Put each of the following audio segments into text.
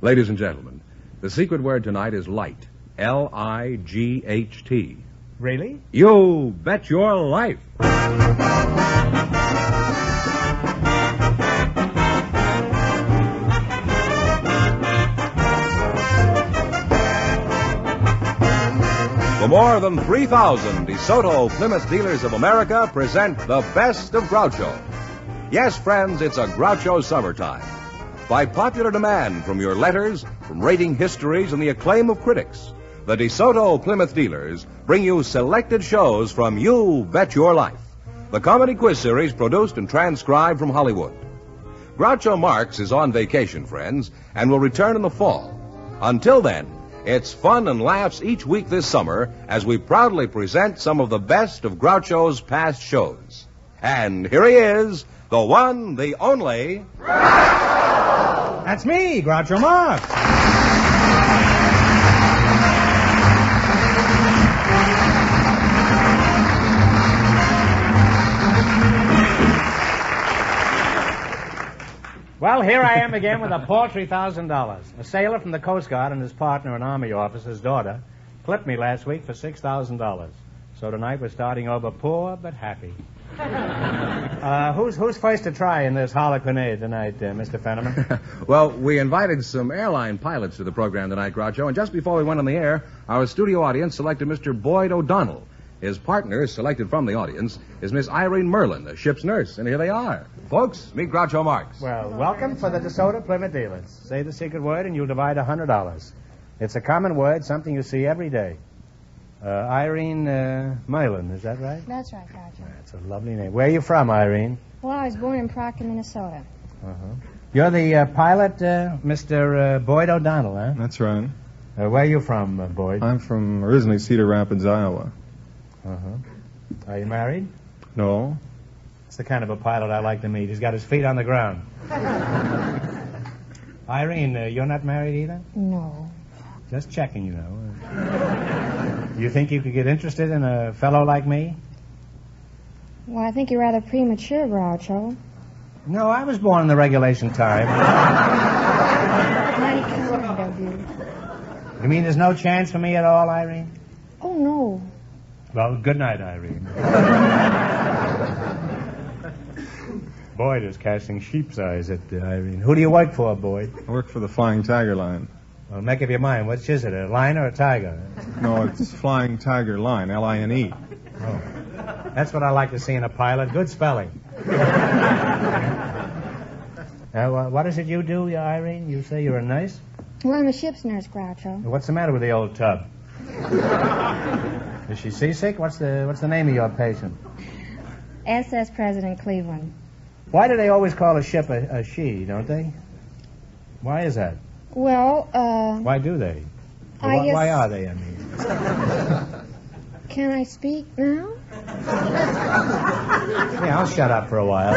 Ladies and gentlemen, the secret word tonight is light. L-I-G-H-T. Really? You bet your life. For more than 3,000 DeSoto Plymouth dealers of America present the best of Groucho. Yes, friends, it's a Groucho summertime. By popular demand from your letters, from rating histories, and the acclaim of critics, the DeSoto Plymouth dealers bring you selected shows from You Bet Your Life, the comedy quiz series produced and transcribed from Hollywood. Groucho Marx is on vacation, friends, and will return in the fall. Until then, it's fun and laughs each week this summer as we proudly present some of the best of Groucho's past shows. And here he is, the one, the only... Groucho! That's me, Groucho Marx. Well, here I am again with a paltry $1,000. A sailor from the Coast Guard and his partner, an Army officer's daughter, clipped me last week for $6,000. So tonight we're starting over poor but happy. Who's first to try in this harlequinade tonight, Mr. Fenneman? Well, we invited some airline pilots to the program tonight, Groucho, and just before we went on the air, our studio audience selected Mr. Boyd O'Donnell. His partner, selected from the audience, is Miss Irene Merlin, the ship's nurse, and here they are. Folks, meet Groucho Marx. Well, welcome for the DeSoto Plymouth dealers. Say the secret word and you'll divide $100. It's a common word, something you see every day. Irene Merlin, is that right? That's right, Groucho. That's a lovely name. Where are you from, Irene? Well, I was born in Proctor, Minnesota. You're the pilot, Mr. Boyd O'Donnell, huh? That's right. Where are you from, Boyd? I'm from originally Cedar Rapids, Iowa. Are you married? No. It's the kind of a pilot I like to meet. He's got his feet on the ground. Irene, you're not married either? No. Just checking, you know. You think you could get interested in a fellow like me? Well, I think you're rather premature, Groucho. No, I was born in the regulation time. Mighty kind of you. You mean there's no chance for me at all, Irene? Oh, no. Well, good night, Irene. Boyd is casting sheep's eyes at Irene. Who do you work for, Boyd? I work for the Flying Tiger Line. Well, make up your mind. Which is it, a lion or a tiger? No, it's Flying Tiger Line, L-I-N-E. Oh. That's what I like to see in a pilot. Good spelling. What is it you do, Irene? You say you're a nurse? Well, I'm a ship's nurse, Groucho. What's the matter with the old tub? Is she seasick? What's the name of your patient? SS President Cleveland. Why do they always call a ship a she, don't they? Why is that? Well, Why do they? I guess... Why are they, I mean? Can I speak now? Yeah, I'll shut up for a while.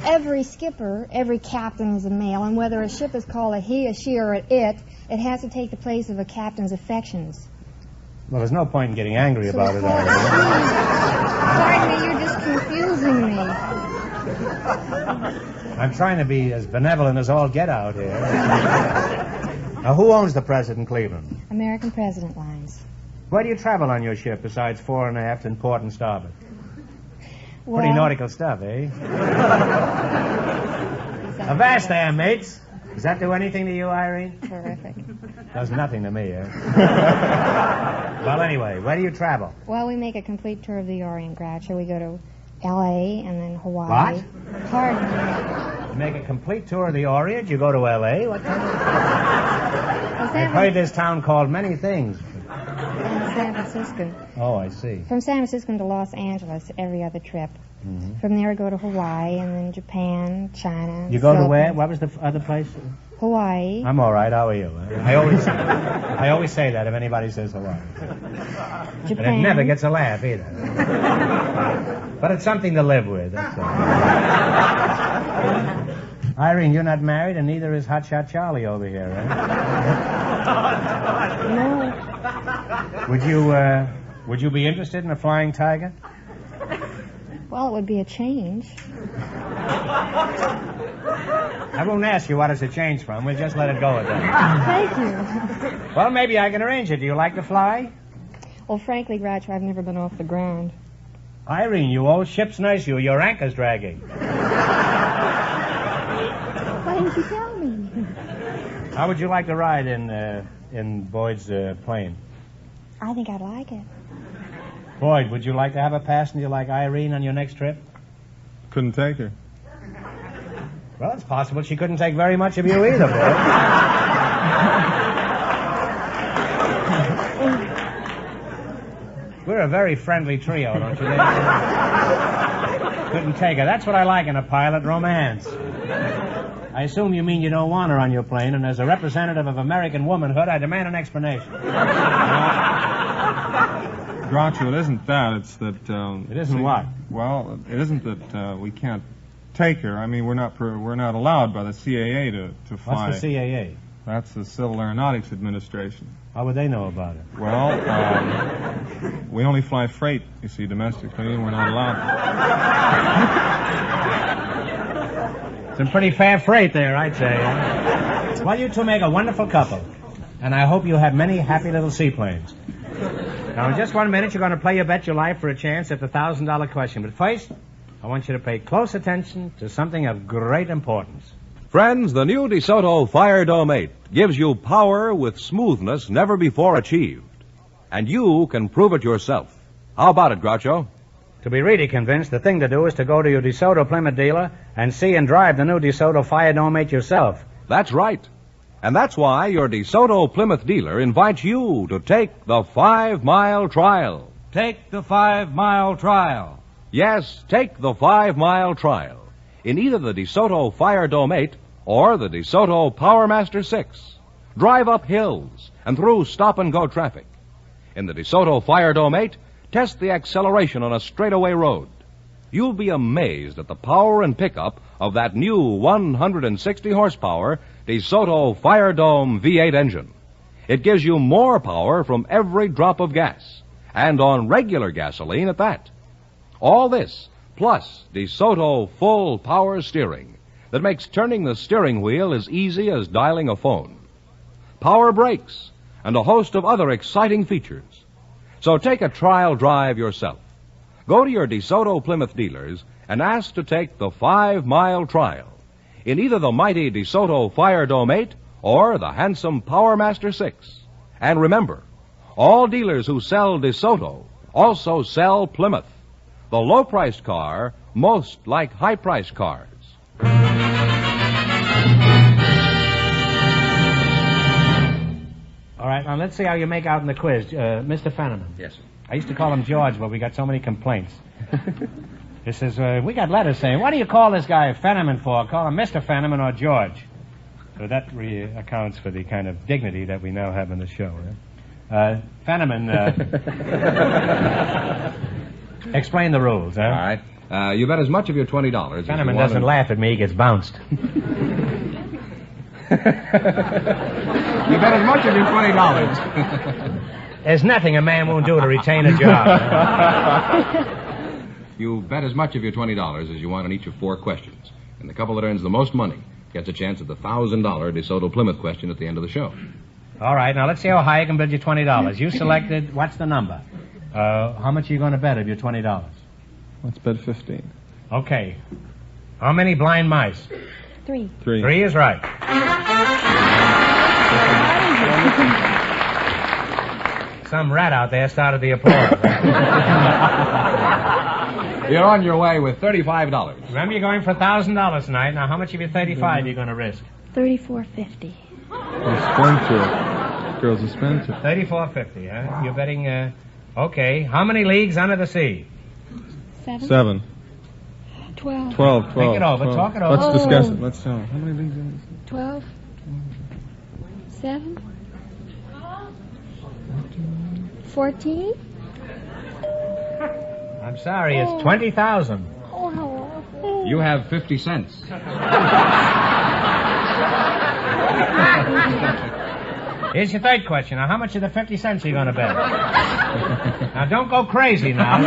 Every skipper, every captain is a male, and whether a ship is called a he, a she, or an it has to take the place of a captain's affections. Well, there's no point in getting angry about it, Irene. Pardon me, you're just confusing me. I'm trying to be as benevolent as all get out here. Now, who owns the President Cleveland? American President Lines. Where do you travel on your ship besides fore and aft and port and starboard? Well, Pretty nautical stuff, eh? Avast there, mates. Does that do anything to you, Irene? Terrific. Does nothing to me, eh? Well, anyway, where do you travel? Well, we make a complete tour of the Orient, Groucho. We go to L.A. and then Hawaii. What? Pardon me. You make a complete tour of the Orient, you go to L.A.? What kind of... Well, I've heard this town called many things. San Francisco. Oh, I see. From San Francisco to Los Angeles every other trip. Mm-hmm. From there we go to Hawaii and then Japan, China. You go to Philippines. where? What was the other place? Hawaii. I'm all right. How are you? I always say that if anybody says Hawaii. Japan. And it never gets a laugh either. But it's something to live with. That's all. Irene, you're not married, and neither is Hotshot Charlie over here, right? No. Would you be interested in a flying tiger? Well, it would be a change. I won't ask you what does it change from. We'll just let it go at that. Thank you. Well, maybe I can arrange it. Do you like to fly? Well, frankly, Groucho, I've never been off the ground. Irene, you old ship's nurse, your anchor's dragging. Why didn't you tell me? How would you like to ride in Boyd's plane? I think I'd like it. Boyd, would you like to have a passenger like Irene on your next trip? Couldn't take her. Well, it's possible she couldn't take very much of you either, Boyd. We're a very friendly trio, don't you think? Couldn't take her. That's what I like in a pilot, romance. I assume you mean you don't want her on your plane, and as a representative of American womanhood, I demand an explanation. Groucho, it isn't that. It's that... It isn't what? Well, it isn't that we can't take her. I mean, we're not allowed by the CAA to fly. What's the CAA? That's the Civil Aeronautics Administration. How would they know about it? Well, we only fly freight, you see, domestically, and we're not allowed. Some pretty fair freight there, I'd say. Well, you two make a wonderful couple, and I hope you have many happy little seaplanes. Now, in just 1 minute, you're going to play your bet your life for a chance at the $1,000 question. But first, I want you to pay close attention to something of great importance. Friends, the new DeSoto Fire Dome 8 gives you power with smoothness never before achieved. And you can prove it yourself. How about it, Groucho? To be really convinced, the thing to do is to go to your DeSoto Plymouth dealer and see and drive the new DeSoto Fire Dome 8 yourself. That's right. And that's why your DeSoto Plymouth dealer invites you to take the 5-mile trial. Take the 5-mile trial. Yes, take the 5-mile trial in either the DeSoto Fire Dome 8 or the DeSoto Powermaster 6. Drive up hills and through stop-and-go traffic. In the DeSoto Fire Dome 8, test the acceleration on a straightaway road. You'll be amazed at the power and pickup of that new 160 horsepower DeSoto Fire Dome V8 engine. It gives you more power from every drop of gas, and on regular gasoline at that. All this, plus DeSoto full power steering that makes turning the steering wheel as easy as dialing a phone. Power brakes, and a host of other exciting features. So take a trial drive yourself. Go to your DeSoto Plymouth dealers and ask to take the 5-mile trial in either the mighty DeSoto Fire Dome 8 or the handsome Powermaster 6. And remember, all dealers who sell DeSoto also sell Plymouth, the low-priced car most like high-priced cars. All right, now let's see how you make out in the quiz. Mr. Fenneman. Yes, sir. I used to call him George, but we got so many complaints. This is, we got letters saying, what do you call this guy Fenneman for? Call him Mr. Fenneman or George. So that accounts for the kind of dignity that we now have in the show. Fenneman, explain the rules, huh? All right. You bet as much of your $20 as you Fenneman want doesn't laugh at me, he gets bounced. You bet as much of your $20. There's nothing a man won't do to retain a job. You bet as much of your $20 as you want on each of 4 questions. And the couple that earns the most money gets a chance at the $1,000 DeSoto Plymouth question at the end of the show. All right, now let's see how high I can bid you $20. You selected, what's the number? How much are you going to bet of your $20? Let's bet 15. Okay. How many blind mice? 3. 3. 3 is right. Some rat out there started the applause. You're on your way with $35. Remember, you're going for $1,000 tonight. Now, how much of your 35 are you going to risk? $34.50. Spendthrift. Girl's a spendthrift. $34.50, huh? You're betting, okay. How many leagues under the sea? 7. 12. 12. Think it over. 12. Talk it over. Let's discuss it. Let's tell. How many leagues in this? 12. 7. 14. I'm sorry, it's 20,000. Oh, how awful. You have 50 cents. Here's your third question. Now, how much of the 50 cents are you going to bet? Now, don't go crazy now.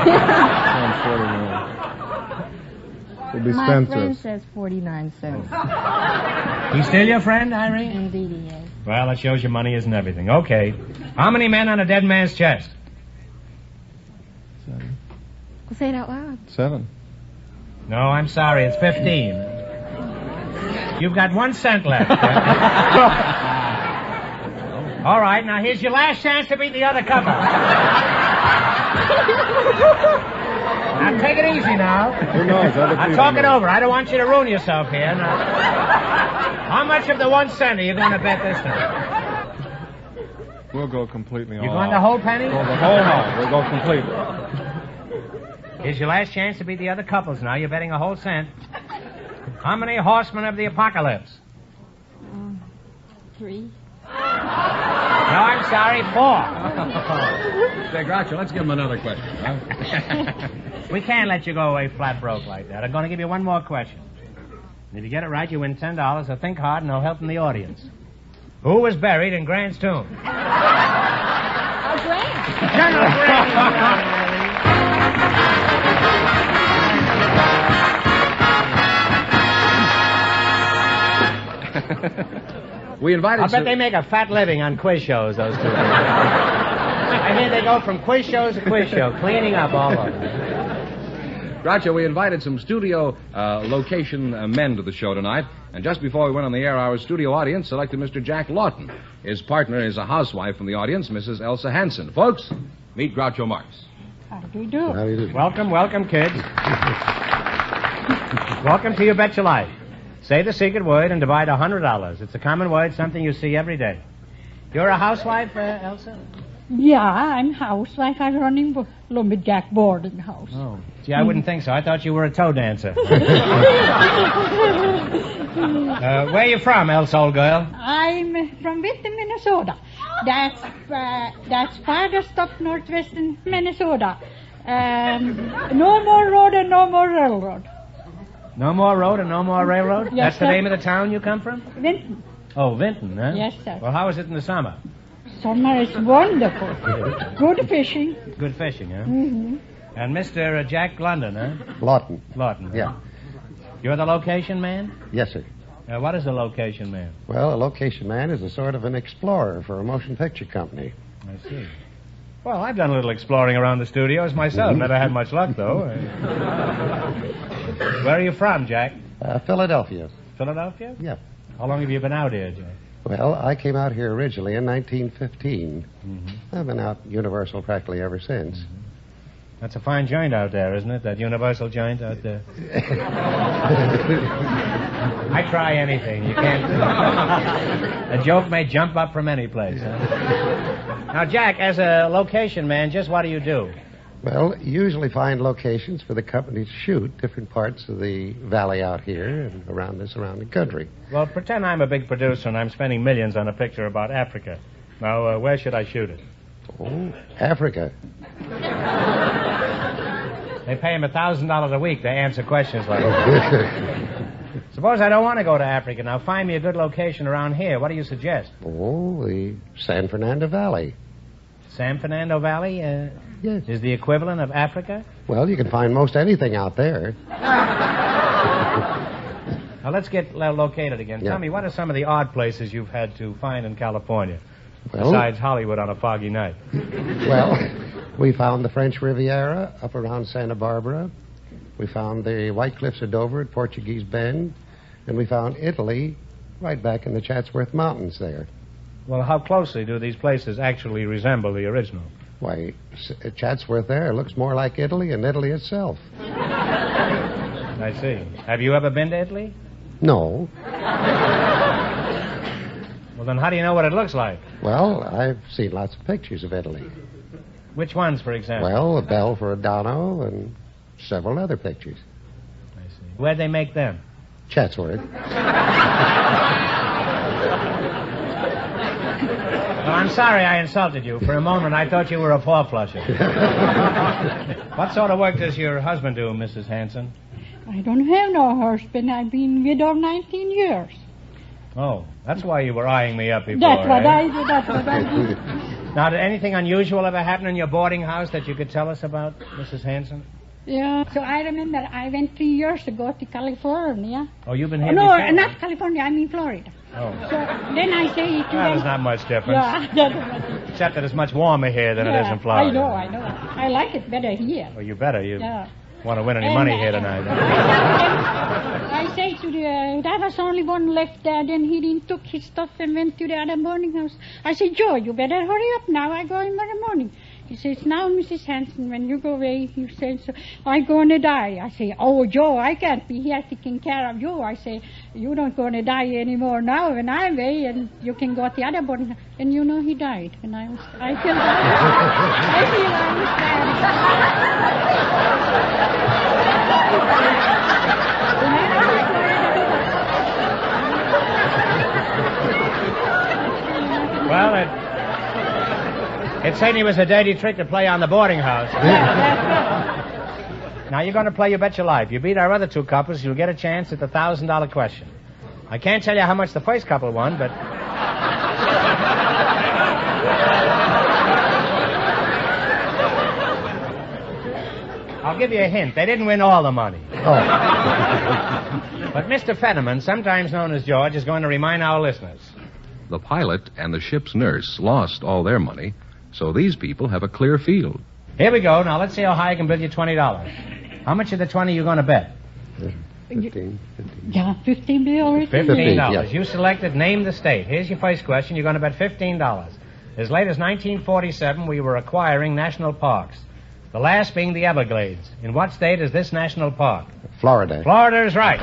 Will be My spent friend with. says 49 cents. He's still your friend, Irene? Indeed he is. Well, that shows you money isn't everything. Okay. How many men on a dead man's chest? 7. Well, say it out loud. 7. No, I'm sorry. It's 15. You've got 1 cent left. All right, now here's your last chance to beat the other couple. Now, take it easy now. Who knows? Now, talk it over. I don't want you to ruin yourself here. Now, how much of the 1 cent are you going to bet this time? We'll go completely all You going out. the whole penny? Go the whole out. We'll go completely. Here's your last chance to beat the other couples now. You're betting a whole cent. How many horsemen of the apocalypse? 3. No, I'm sorry, 4. Say, Groucho, let's give him another question, huh? We can't let you go away flat broke like that. I'm going to give you one more question. And if you get it right, you win $10. So think hard and no help from the audience. Who was buried in Grant's tomb? Grant. General Grant. We invited... I bet they make a fat living on quiz shows, those two. I hear they go from quiz shows to quiz show, cleaning up all over. Groucho, we invited some studio location men to the show tonight, and just before we went on the air, our studio audience selected Mr. Jack Lawton. His partner is a housewife from the audience, Mrs. Elsa Hansen. Folks, meet Groucho Marx. How do you do? How do you do? Welcome, welcome, kids. Welcome to You Bet Your Life. Say the secret word and divide $100. It's a common word, something you see every day. You're a housewife, Elsa? Yeah, I'm housewife. I'm running lumberjack boarding house. Oh, gee, I wouldn't think so. I thought you were a toe dancer. Where are you from, Elsa, old girl? I'm from Witten, Minnesota. That's farthest up northwestern Minnesota. No more road and no more railroad. No more road and no more railroad? Yes, That's the sir. name of the town you come from? Vinton. Oh, Vinton, huh? Yes, sir. Well, how is it in the summer? Summer is wonderful. Good fishing. Good fishing, huh? Mm-hmm. And Mr. Jack London, huh? Lawton. Lawton. Yeah. You're the location man? Yes, sir. What is a location man? Well, a location man is a sort of an explorer for a motion picture company. I see. Well, I've done a little exploring around the studios myself. Never had much luck, though. Where are you from, Jack? Philadelphia. Philadelphia? Yeah. How long have you been out here, Jack? Well, I came out here originally in 1915. I've been out Universal practically ever since. That's a fine joint out there, isn't it? That Universal joint out there. I try anything. You can't. A joke may jump up from any place. Huh? Now, Jack, as a location man, just what do you do? Well, usually find locations for the company to shoot different parts of the valley out here and around the surrounding country. Well, pretend I'm a big producer and I'm spending millions on a picture about Africa. Now, where should I shoot it? Oh, Africa. They pay him $1,000 a week to answer questions like that. Suppose I don't want to go to Africa. Now, find me a good location around here. What do you suggest? Oh, the San Fernando Valley. San Fernando Valley Yes. is the equivalent of Africa? Well, you can find most anything out there. Now, let's get located again. Yeah. Tell me, what are some of the odd places you've had to find in California, Well, besides Hollywood on a foggy night? well, we found the French Riviera up around Santa Barbara. We found the White Cliffs of Dover at Portuguese Bend. And we found Italy right back in the Chatsworth Mountains there. Well, how closely do these places actually resemble the original? Why, Chatsworth there looks more like Italy than Italy itself. I see. Have you ever been to Italy? No. Well, then how do you know what it looks like? Well, I've seen lots of pictures of Italy. Which ones, for example? Well, a bell for Adano and several other pictures. I see. Where'd they make them? Chatsworth. Well, I'm sorry I insulted you. For a moment, I thought you were a four-flusher. What sort of work does your husband do, Mrs. Hanson? I don't have no husband. I've been widowed 19 years. Oh, that's why you were eyeing me up before, That's what eh? I do. That's what I do. Now, did anything unusual ever happen in your boarding house that you could tell us about, Mrs. Hanson? Yeah. So I remember I went 3 years ago to California. Oh, you've been here No, before? not California. I mean Florida. Oh. So then I say to Well, them. there's not much difference. Yeah, that is much. Except that it's much warmer here than it is Yeah, in Florida. I know. I like it better here. Well, you better. You Yeah. want to win any And, money here tonight. I say to there was only one left there. Then he didn't took his stuff and went to the other boarding house. I said, Joe, you better hurry up now. I go in the morning. He says, now, Mrs. Hanson, when you go away, you say, so I'm going to die. I say, oh, Joe, I can't be here taking care of you. I say, you're not going to die anymore now when I'm away, and you can go to the other boarding house. And you know, he died. And I feel I feel I was Well, it certainly was a dirty trick to play on the boarding house. Now, you're going to play You Bet Your Life. You beat our other two couples, you'll get a chance at the $1,000 question. I can't tell you how much the first couple won, but... I'll give you a hint. They didn't win all the money. Oh. But Mr. Fenneman, sometimes known as George, is going to remind our listeners. The pilot and the ship's nurse lost all their money, so these people have a clear field. Here we go. Now, let's see how high I can bid you $20. How much of the 20 are you going to bet? 15. Yeah, 15 billion. $15. yes. You selected name the state. Here's your first question. You're going to bet $15. As late as 1947, we were acquiring national parks. The last being the Everglades. In what state is this national park? Florida. Florida is right.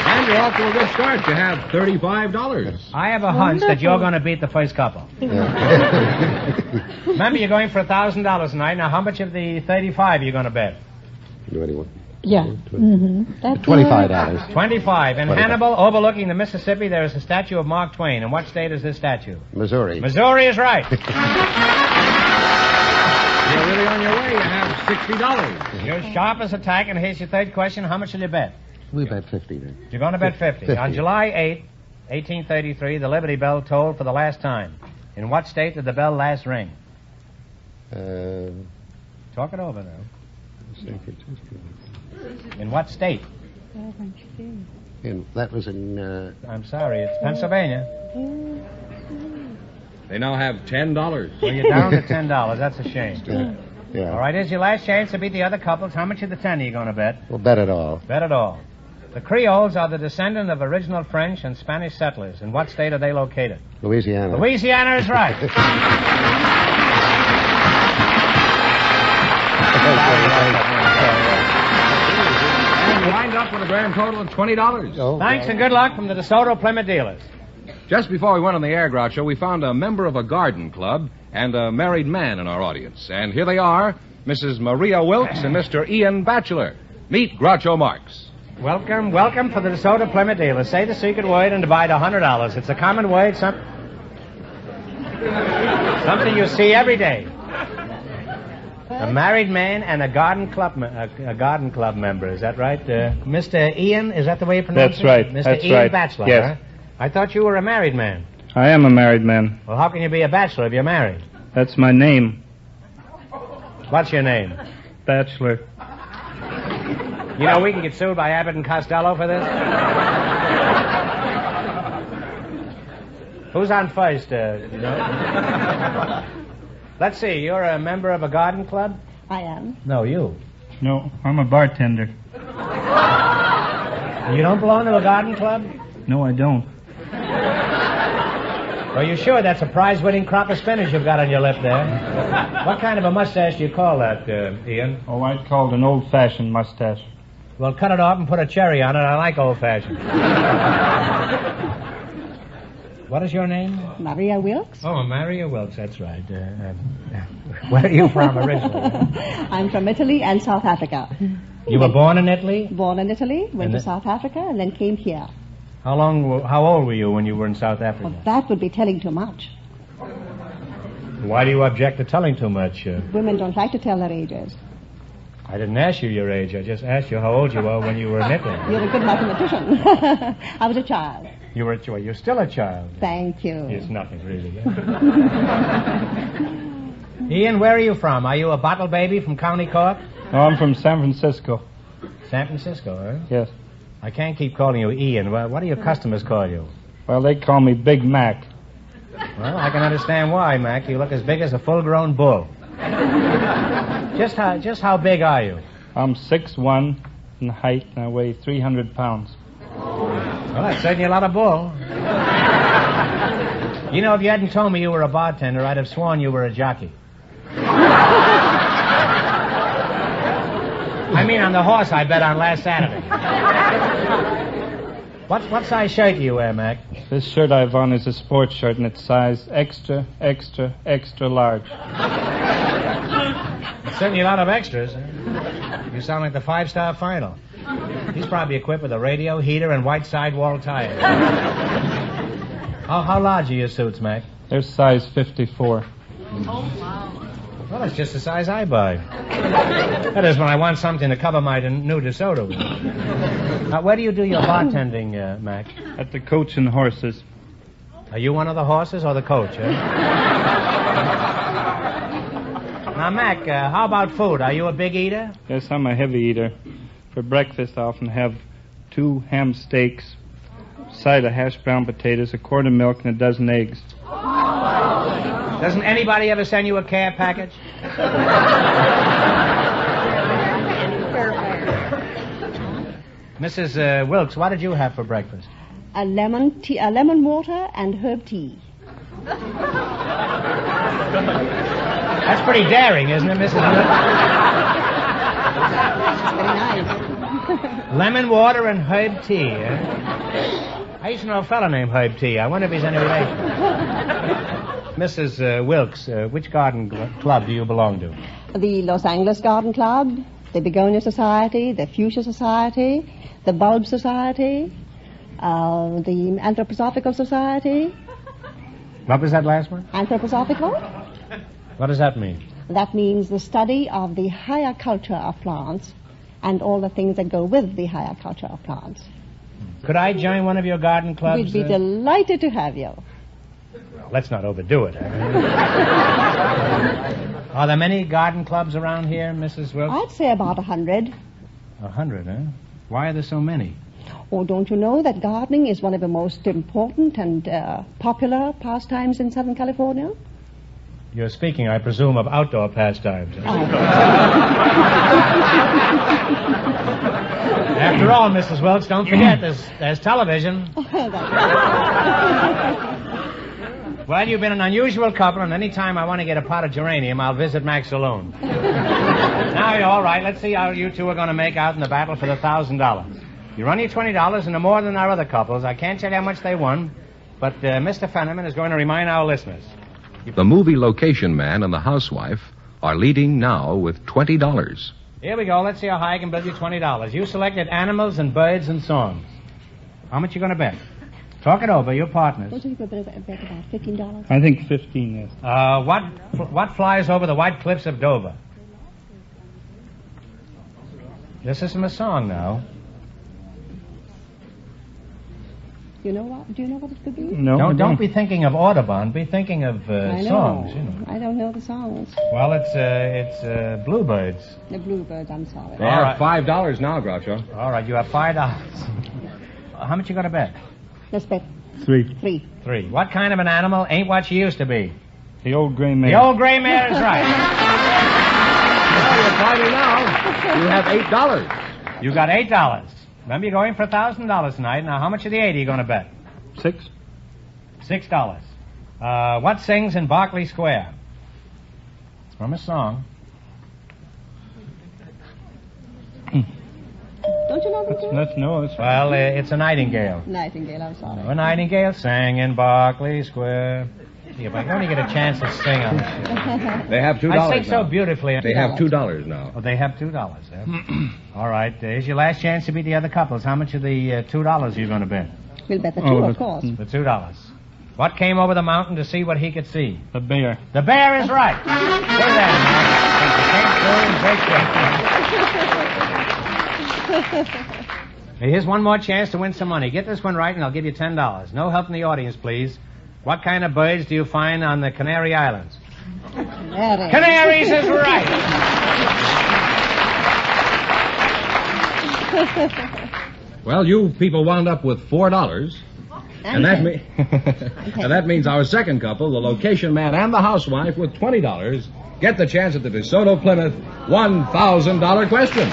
And you're off to a good start. You have $35. I have a hunch that you're going to beat the first couple. Remember, you're going for $1,000 tonight. Now, how much of the 35 are you going to bet? 21. Yeah. That's $25. 25. In Hannibal, overlooking the Mississippi, there is a statue of Mark Twain. In what state is this statue? Missouri. Missouri is right. You're really on your way. You have $60. You're sharp as a tack, and here's your third question. How much will you bet? We bet 50 then. You're going to bet 50. 50. On July 8, 1833, the Liberty Bell tolled for the last time. In what state did the bell last ring? Talk it over now. In what state? That was in... I'm sorry, it's Pennsylvania. They now have $10. Well, you're down to $10. That's a shame. Yeah. All right, here's your last chance to beat the other couples. How much of the 10 are you going to bet? We'll bet it all. Bet it all. The Creoles are the descendant of original French and Spanish settlers. In what state are they located? Louisiana. Louisiana is right. And you wind up with a grand total of $20. Oh, Thanks and good luck from the DeSoto Plymouth dealers. Just before we went on the air, Groucho, we found a member of a garden club and a married man in our audience. And here they are, Mrs. Maria Wilkes and Mr. Ian Batchelor. Meet Groucho Marx. Welcome for the DeSoto Plymouth dealers. Say the secret word and divide $100. It's a common word, something you see every day. A married man and a garden club member. Is that right? Mr. Ian, is that the way you pronounce That's right. it? Mr. That's Ian right. Batchelor, Yes. huh? I thought you were a married man. I am a married man. Well, how can you be a bachelor if you're married? That's my name. What's your name? Bachelor. You know, we can get sued by Abbott and Costello for this. Who's on first? You know? Let's see, you're a member of a garden club? I am. No, you. No, I'm a bartender. You don't belong to a garden club? No, I don't. Are you sure that's a prize-winning crop of spinach you've got on your lip there? What kind of a mustache do you call that, Ian? Oh, I'd call it an old-fashioned mustache. Well, cut it off and put a cherry on it. I like old-fashioned. What is your name? Maria Wilkes. Oh, Maria Wilkes, that's right. Where are you from originally? I'm from Italy and South Africa. You were born in Italy? Born in Italy, went And to South Africa, and then came here. How old were you when you were in South Africa? Well, that would be telling too much. Why do you object to telling too much? Women don't like to tell their ages. I didn't ask you your age. I just asked you how old you were when you were in Italy. You're a good mathematician. I was a child. You're still a child. Thank you. It's nothing, really. Ian, where are you from? Are you a bottle baby from County Cork? No, I'm from San Francisco. San Francisco, eh? Yes. I can't keep calling you Ian. What do your customers call you? Well, they call me Big Mac. Well, I can understand why, Mac. You look as big as a full-grown bull. Just how big are you? I'm 6'1" in height, and I weigh 300 pounds. Well, that's certainly a lot of bull. You know, if you hadn't told me you were a bartender, I'd have sworn you were a jockey. I mean, on the horse I bet on last Saturday. What size shirt do you wear, Mac? This shirt I have on is a sports shirt, and it's size extra, extra, extra large. There's certainly a lot of extras. You sound like the five-star final. He's probably equipped with a radio, heater, and white sidewall tires. How large are your suits, Mac? They're size 54. Well, that's just the size I buy. That is when I want something to cover my new DeSoto. Where do you do your bartending, Mac? At the Coach and Horses. Are you one of the horses or the coach, eh? Now, Mac, how about food? Are you a big eater? Yes, I'm a heavy eater. For breakfast, I often have 2 ham steaks, a side of hashed brown potatoes, a quart of milk, and a dozen eggs. Doesn't anybody ever send you a care package? Mrs. Wilkes, what did you have for breakfast? A lemon water and herb tea. That's pretty daring, isn't it, Mrs. Wilkes? Very nice. Lemon water and herb tea, eh? I used to know a fellow named Herb Tea. I wonder if he's any relation. Mrs. Wilkes, which garden club do you belong to? The Los Angeles Garden Club, the Begonia Society, the Fuchsia Society, the Bulb Society, the Anthroposophical Society. What was that last one? Anthroposophical? What does that mean? That means the study of the higher culture of plants and all the things that go with the higher culture of plants. Could I join one of your garden clubs? We'd be delighted to have you. Let's not overdo it. Are there many garden clubs around here, Mrs. Wilkes? I'd say about 100. 100, eh? Why are there so many? Oh, don't you know that gardening is one of the most important and popular pastimes in Southern California? You're speaking, I presume, of outdoor pastimes. After all, Mrs. Wilkes, don't forget, there's television. Well, you've been an unusual couple, and any time I want to get a pot of geranium, I'll visit Mac's saloon. Now, all right, let's see how you two are going to make out in the battle for the $1,000. You run your $20 into more than our other couples. I can't tell you how much they won, but Mr. Fenneman is going to remind our listeners. The movie location man and the housewife are leading now with $20. Here we go. Let's see how high I can build you $20. You selected animals and birds and songs. How much you going to bet? Talk it over, your partners. Don't you bet about $15? I think 15, yes. What flies over the white cliffs of Dover? This isn't a song now. Do you know what it could be? No, Don't be thinking of Audubon. Be thinking of I know. songs. You know. I don't know the songs. Well, it's Bluebirds. The Bluebirds, I'm sorry. They are $5 now, Groucho. All right, you have $5. How much you going to bet? Let's bet 3. 3. What kind of an animal ain't what she used to be? The old gray mare. The old gray mare is right. Well, you're fighting now. You have $8. You got $8. Remember, you're going for $1,000 tonight. Now, how much of the 8 are you going to bet? 6. $6. What sings in Berkeley Square? It's from a song. Don't you know the tune? It's Well, it's a nightingale. Nightingale, I'm sorry. A nightingale sang in Berkeley Square. See, if I can only get a chance to sing on this show. They have $2 I sing now. so beautifully. They have $2 now. Oh, they have $2, eh? All right, here's your last chance to beat the other couples. How much of the $2 are you going to bet? We'll bet the two, of course. The $2. What came over the mountain to see what he could see? The bear. The bear is right. Put it down, Mike. Here's one more chance to win some money. Get this one right, and I'll give you $10. No help in the audience, please. What kind of birds do you find on the Canary Islands? Canaries is right. Well, you people wound up with $4. And that means our second couple, the location man and the housewife, with $20, get the chance at the DeSoto Plymouth $1,000 question.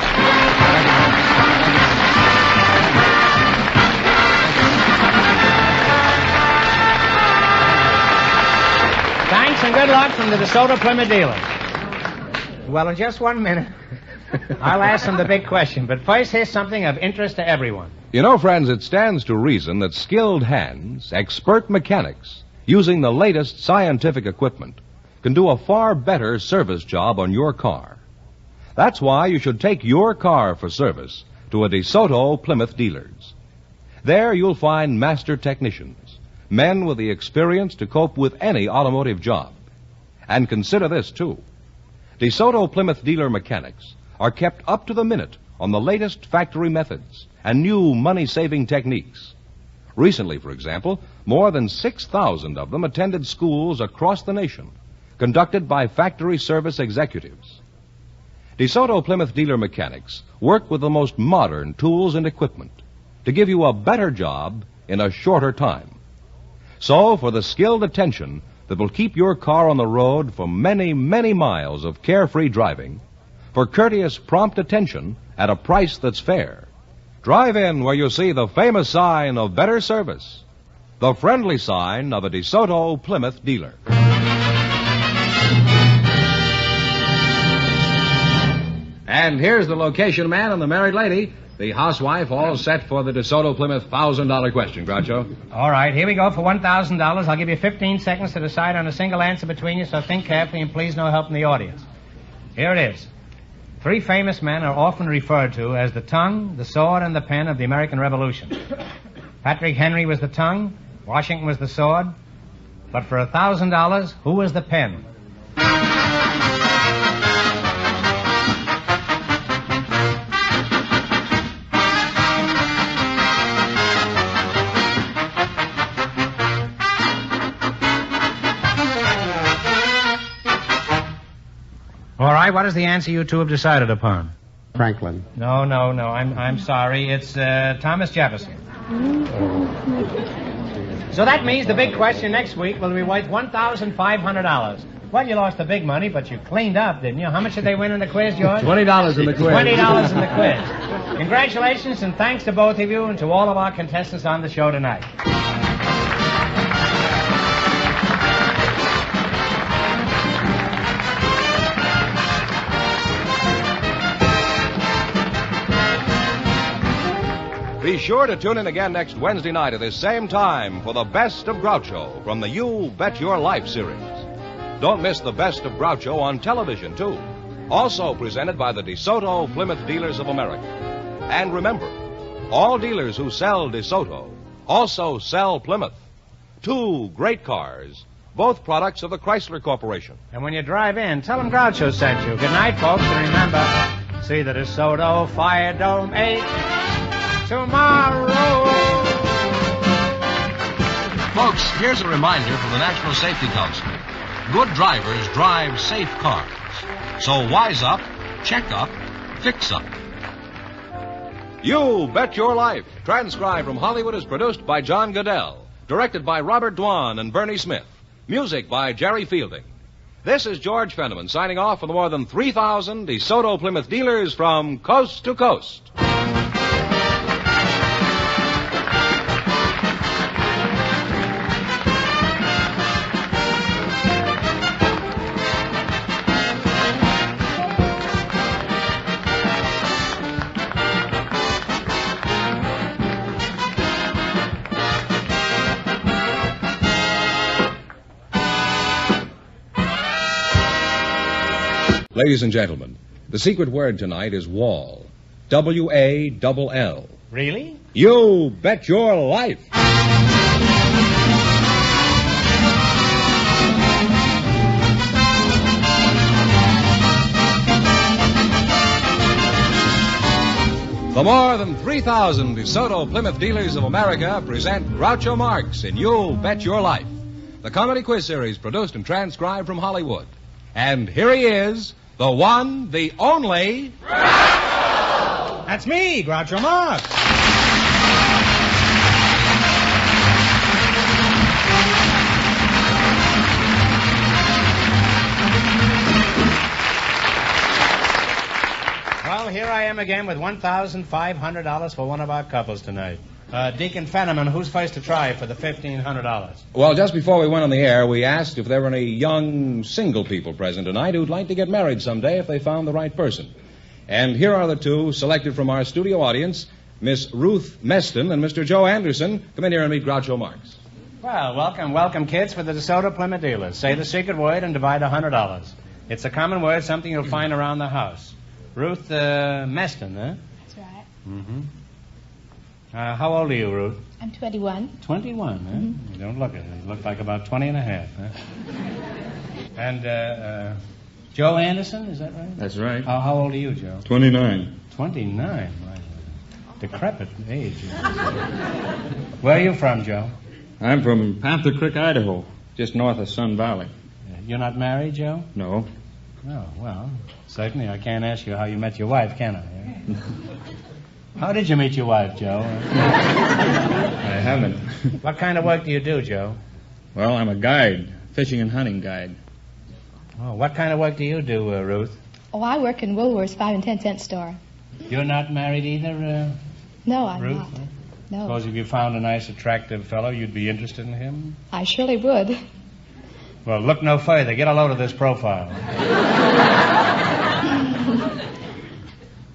Thanks and good luck from the DeSoto Plymouth dealers. Well, in just 1 minute, I'll ask them the big question. But first, here's something of interest to everyone. You know, friends, it stands to reason that skilled hands, expert mechanics, using the latest scientific equipment, can do a far better service job on your car. That's why you should take your car for service to a DeSoto Plymouth dealers. There you'll find master technicians, men with the experience to cope with any automotive job. And consider this, too. DeSoto Plymouth dealer mechanics are kept up to the minute on the latest factory methods and new money-saving techniques. Recently, for example, more than 6,000 of them attended schools across the nation, conducted by factory service executives. DeSoto Plymouth dealer mechanics work with the most modern tools and equipment to give you a better job in a shorter time. So, for the skilled attention that will keep your car on the road for many, many miles of carefree driving, for courteous, prompt attention at a price that's fair, drive in where you'll see the famous sign of better service, the friendly sign of a DeSoto Plymouth dealer. And here's the location man and the married lady, the housewife, all set for the DeSoto Plymouth $1,000 question, Groucho. All right, here we go for $1,000. I'll give you 15 seconds to decide on a single answer between you, so think carefully and please no help from the audience. Here it is. 3 famous men are often referred to as the tongue, the sword, and the pen of the American Revolution. Patrick Henry was the tongue, Washington was the sword, but for $1,000, who was the pen? All right, what is the answer you two have decided upon? Franklin. No. I'm sorry. It's Thomas Jefferson. So that means the big question next week will be worth $1,500. Well, you lost the big money, but you cleaned up, didn't you? How much did they win in the quiz, George? $20 in the quiz. $20 in the quiz. Congratulations, and thanks to both of you and to all of our contestants on the show tonight. Be sure to tune in again next Wednesday night at this same time for the Best of Groucho from the You Bet Your Life series. Don't miss the Best of Groucho on television, too. Also presented by the DeSoto Plymouth Dealers of America. And remember, all dealers who sell DeSoto also sell Plymouth. 2 great cars, both products of the Chrysler Corporation. And when you drive in, tell them Groucho sent you. Good night, folks, and remember, see the DeSoto Fire Dome 8 tomorrow. Folks, here's a reminder from the National Safety Council. Good drivers drive safe cars. So wise up, check up, fix up. You Bet Your Life, transcribed from Hollywood, is produced by John Goodell, directed by Robert Dwan and Bernie Smith, music by Jerry Fielding. This is George Fenneman signing off for the more than 3,000 DeSoto Plymouth dealers from coast to coast. Ladies and gentlemen, the secret word tonight is wall. W-A-L-L. Really? You bet your life. The more than 3,000 DeSoto Plymouth Dealers of America present Groucho Marx in You Bet Your Life, the comedy quiz series produced and transcribed from Hollywood. And here he is, the one, the only... Groucho! That's me, Groucho Marx. Well, here I am again with $1,500 for one of our couples tonight. Deacon Fenneman, who's first to try for the $1,500? Well, just before we went on the air, we asked if there were any young single people present tonight who'd like to get married someday if they found the right person. And here are the two selected from our studio audience, Miss Ruth Meston and Mr. Joe Anderson. Come in here and meet Groucho Marx. Well, welcome, kids, for the DeSoto Plymouth dealers. Say the secret word and divide $100. It's a common word, something you'll find around the house. Ruth Meston, huh? That's right. Mm-hmm. How old are you, Ruth? I'm 21. 21, huh? Mm-hmm. You don't look it. You look like about 20 and a half, huh? And, Joe Anderson, is that right? That's right. How old are you, Joe? 29. 29, right. Decrepit age. Where are you from, Joe? I'm from Panther Creek, Idaho, just north of Sun Valley. You're not married, Joe? No. Oh, well, certainly I can't ask you how you met your wife, can I? How did you meet your wife, Joe? I haven't. What kind of work do you do, Joe? Well, I'm a guide, fishing and hunting guide. Oh, what kind of work do you do, Ruth? Oh, I work in Woolworth's 5 and 10 cent store. You're not married either, No, I'm Ruth? not. No. Suppose if you found a nice, attractive fellow, you'd be interested in him? I surely would. Well, look no further. Get a load of this profile.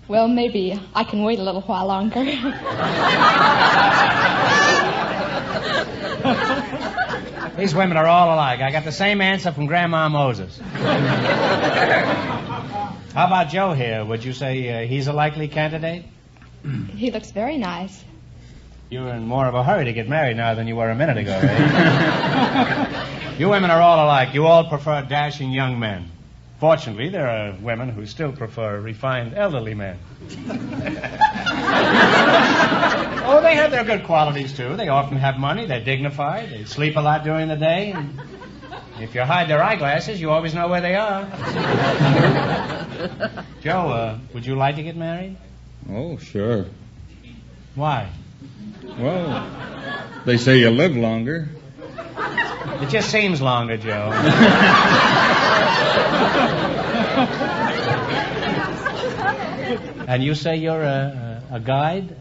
Well, maybe I can wait a little while longer. These women are all alike. I got the same answer from Grandma Moses. How about Joe here? Would you say he's a likely candidate? He looks very nice. You're in more of a hurry to get married now than you were a minute ago, eh? You women are all alike. You all prefer dashing young men. Fortunately, there are women who still prefer refined elderly men. Oh, they have their good qualities, too. They often have money. They're dignified. They sleep a lot during the day. And if you hide their eyeglasses, you always know where they are. Joe, would you like to get married? Oh, sure. Why? Well, they say you live longer. It just seems longer, Joe. And you say you're a guide?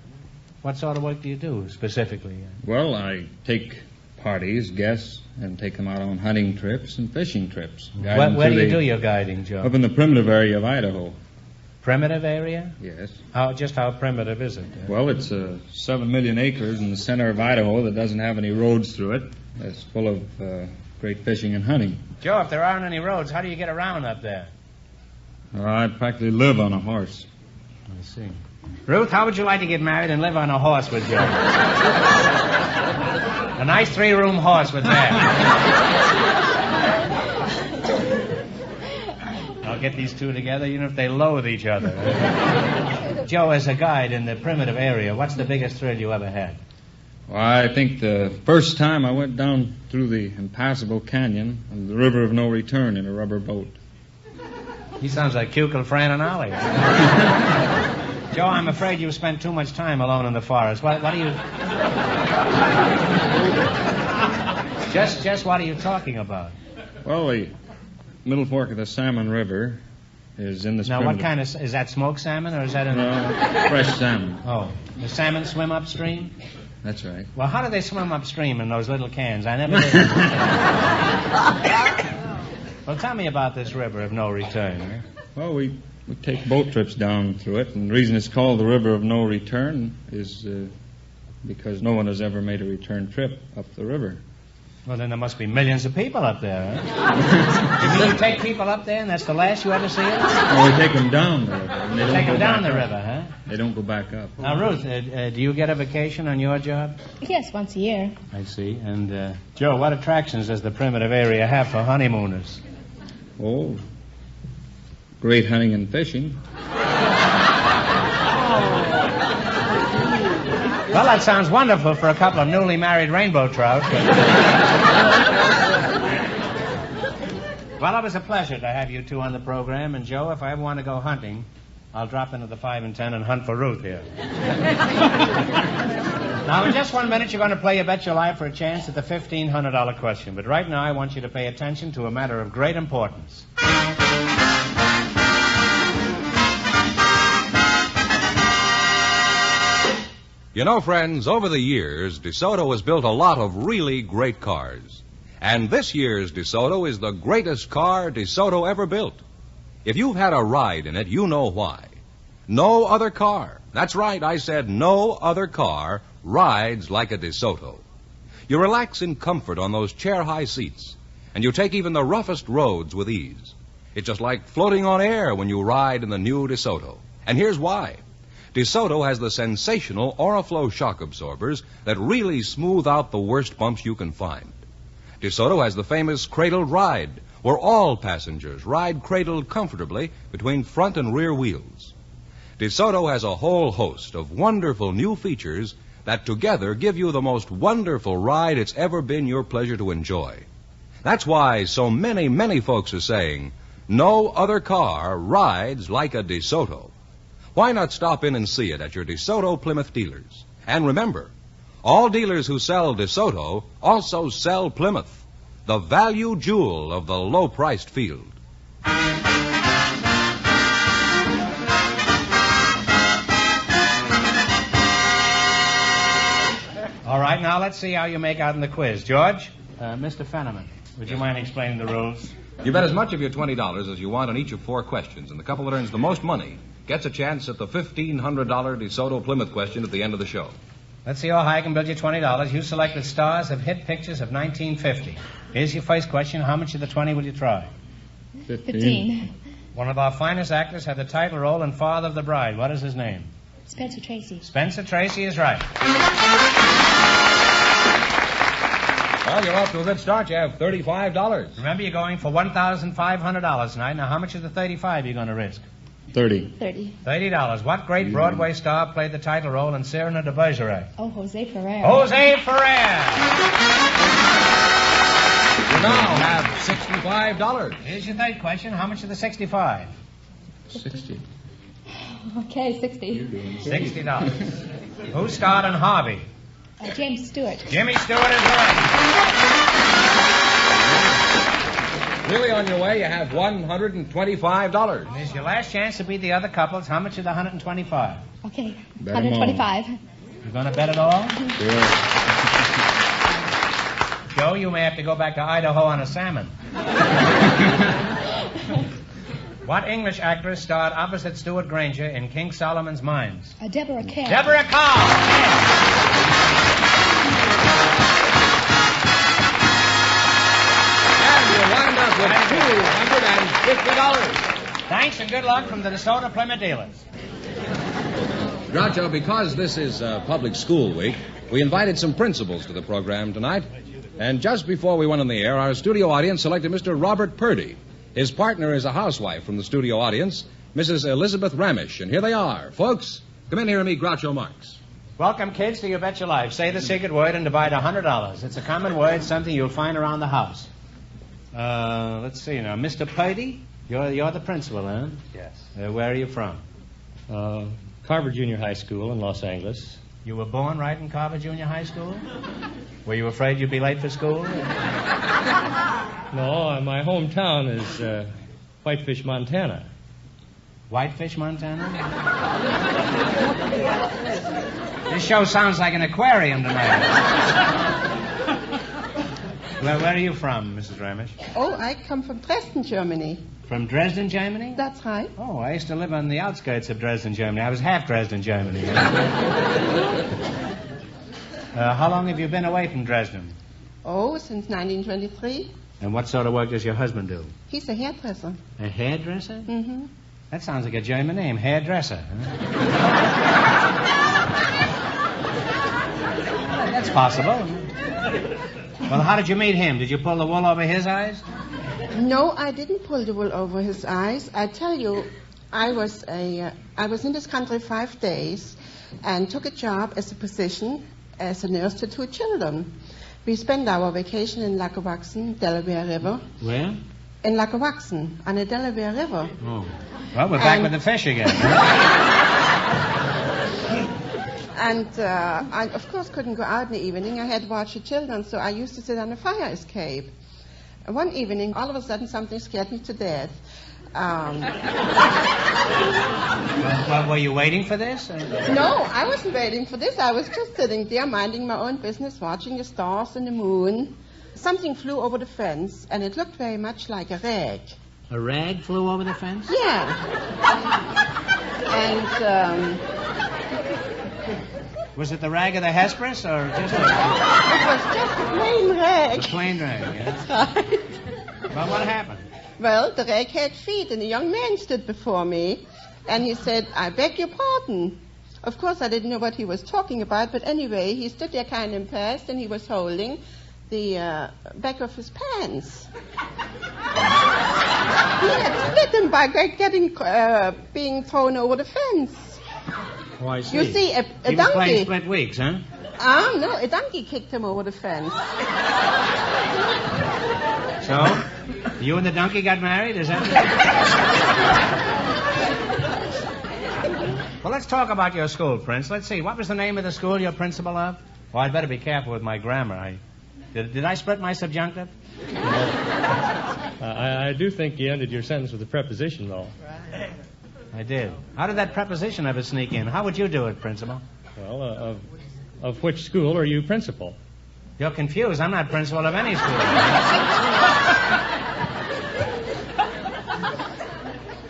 What sort of work do you do, specifically? Well, I take parties, guests, and take them out on hunting trips and fishing trips. Where do you do your guiding, Joe? Up in the primitive area of Idaho. Primitive area? Yes. Just how primitive is it? Well, it's 7 million acres in the center of Idaho that doesn't have any roads through it. It's full of great fishing and hunting. Joe, if there aren't any roads, how do you get around up there? I practically live on a horse. I see. Ruth, how would you like to get married and live on a horse with Joe? A nice 3-room horse with that. I'll get these two together even if they loathe each other. Joe, as a guide in the primitive area, what's the biggest thrill you ever had? Well, I think the first time I went down through the impassable canyon and the river of no return in a rubber boat. He sounds like Kukul, Fran, and Ollie. Joe, I'm afraid you've spent too much time alone in the forest. What are you... Just what are you talking about? Well, the Middle Fork of the Salmon River is in this Now, primitive... what kind of... Is that smoked salmon, or is that... No, fresh salmon. Oh. The salmon swim upstream? That's right. Well, how do they swim upstream in those little cans? I never did. Well, tell me about this river of no return. Well, we take boat trips down through it, and the reason it's called the River of No Return is because no one has ever made a return trip up the river. Well, then there must be millions of people up there, huh? You take people up there, and that's the last you ever see it? Well, we take them down the river. And they Take don't them go down back the up. river, huh? They don't go back up. Now, Ruth, do you get a vacation on your job? Yes, once a year. I see. And, Joe, what attractions does the primitive area have for honeymooners? Oh, great hunting and fishing. Well, that sounds wonderful for a couple of newly married rainbow trout. Well, it was a pleasure to have you two on the program. And, Joe, if I ever want to go hunting, I'll drop into the 5 and 10 and hunt for Ruth here. Now, in just 1 minute, you're going to play You Bet Your Life for a chance at the $1,500 question. But right now, I want you to pay attention to a matter of great importance. You know, friends, over the years, DeSoto has built a lot of really great cars. And this year's DeSoto is the greatest car DeSoto ever built. If you've had a ride in it, you know why. No other car, that's right, I said no other car, rides like a DeSoto. You relax in comfort on those chair-high seats, and you take even the roughest roads with ease. It's just like floating on air when you ride in the new DeSoto. And here's why. DeSoto has the sensational Oriflow shock absorbers that really smooth out the worst bumps you can find. DeSoto has the famous cradled ride, where all passengers ride cradled comfortably between front and rear wheels. DeSoto has a whole host of wonderful new features that together give you the most wonderful ride it's ever been your pleasure to enjoy. That's why so many, many folks are saying, no other car rides like a DeSoto. Why not stop in and see it at your DeSoto Plymouth dealers? And remember, all dealers who sell DeSoto also sell Plymouth, the value jewel of the low-priced field. All right, now let's see how you make out in the quiz. George, Mr. Fenneman, would you mind explaining the rules? You bet as much of your $20 as you want on each of 4 questions, and the couple that earns the most money gets a chance at the $1,500 DeSoto Plymouth question at the end of the show. Let's see how high I can build you $20. You selected stars of hit pictures of 1950. Here's your first question. How much of the 20 will you try? 15. One of our finest actors had the title role in Father of the Bride. What is his name? Spencer Tracy. Spencer Tracy is right. Well, you're off to a good start. You have $35. Remember, you're going for $1,500 tonight. Now, how much of the 35 are you going to risk? 30. $30. What great Broadway star played the title role in Cyrano de Bergerac? Oh, Jose Ferrer. Jose Ferrer. You now have $65. Here's your third question. How much of the 65? 60. Okay, 60. $60. Who starred in Harvey? James Stewart. Jimmy Stewart is right. Really on your way, you have $125. Here's your last chance to beat the other couples. How much of the 125? Okay, Bet 'em 125. You going to bet it all? Sure. Joe, you may have to go back to Idaho on a salmon. What English actress starred opposite Stuart Granger in King Solomon's Mines? Deborah Kerr. Deborah Carr. And you wind up with $250. Thanks and good luck from the DeSoto Plymouth dealers. Groucho, because this is public school week, we invited some principals to the program tonight. And just before we went on the air, our studio audience selected Mr. Robert Purdy. His partner is a housewife from the studio audience, Mrs. Elizabeth Ramish. And here they are. Folks, come in here and meet Groucho Marx. Welcome, kids, to You Bet Your Life. Say the secret word and divide $100. It's a common word, something you'll find around the house. Let's see now. Mr. Purdy, you're the principal, huh? Yes. Where are you from? Carver Junior High School in Los Angeles. You were born right in Carver Junior High School? Were you afraid you'd be late for school? No, my hometown is Whitefish, Montana. Whitefish, Montana? This show sounds like an aquarium tonight. Where are you from, Mrs. Ramish? Oh, I come from Dresden, Germany. From Dresden, Germany? That's right. Oh, I used to live on the outskirts of Dresden, Germany. I was half Dresden, Germany. How long have you been away from Dresden? Oh, since 1923. And what sort of work does your husband do? He's a hairdresser. A hairdresser? Mm-hmm. That sounds like a German name, hairdresser. Huh? That's possible. Well, how did you meet him? Did you pull the wool over his eyes? No, I didn't pull the wool over his eyes. I tell you, I was in this country 5 days and took a job as a physician, as a nurse to 2 children. We spent our vacation in Lackawaxen, Delaware River. Where? in Lackawaxen on the Delaware River. Oh. Well, we're back with the fish again. And I, of course, couldn't go out in the evening. I had to watch the children, so I used to sit on a fire escape. And one evening, all of a sudden, something scared me to death. Well, were you waiting for this? No, I wasn't waiting for this. I was just sitting there minding my own business, watching the stars and the moon. Something flew over the fence, and it looked very much like a rag. A rag flew over the fence? Yeah. And, was it the rag of the Hesperus, or just it was just a plain rag. a plain rag, yeah? That's right. Well, what happened? Well, the rag had feet, and a young man stood before me, and he said, "I beg your pardon." Of course, I didn't know what he was talking about, but anyway, he stood there kind of impressed, and he was holding the back of his pants. He had split them by being thrown over the fence. Oh, I see. You see, a He was donkey... playing split weeks, huh? No, a donkey kicked him over the fence. So, you and the donkey got married? Is that... Well, let's talk about your school, Prince. Let's see. What was the name of the school you're principal of? Well, I'd better be careful with my grammar. Did I split my subjunctive? I do think you ended your sentence with a preposition, though. Right. I did. How did that preposition ever sneak in? How would you do it, Principal? Well, of which school are you principal? You're confused. I'm not principal of any school.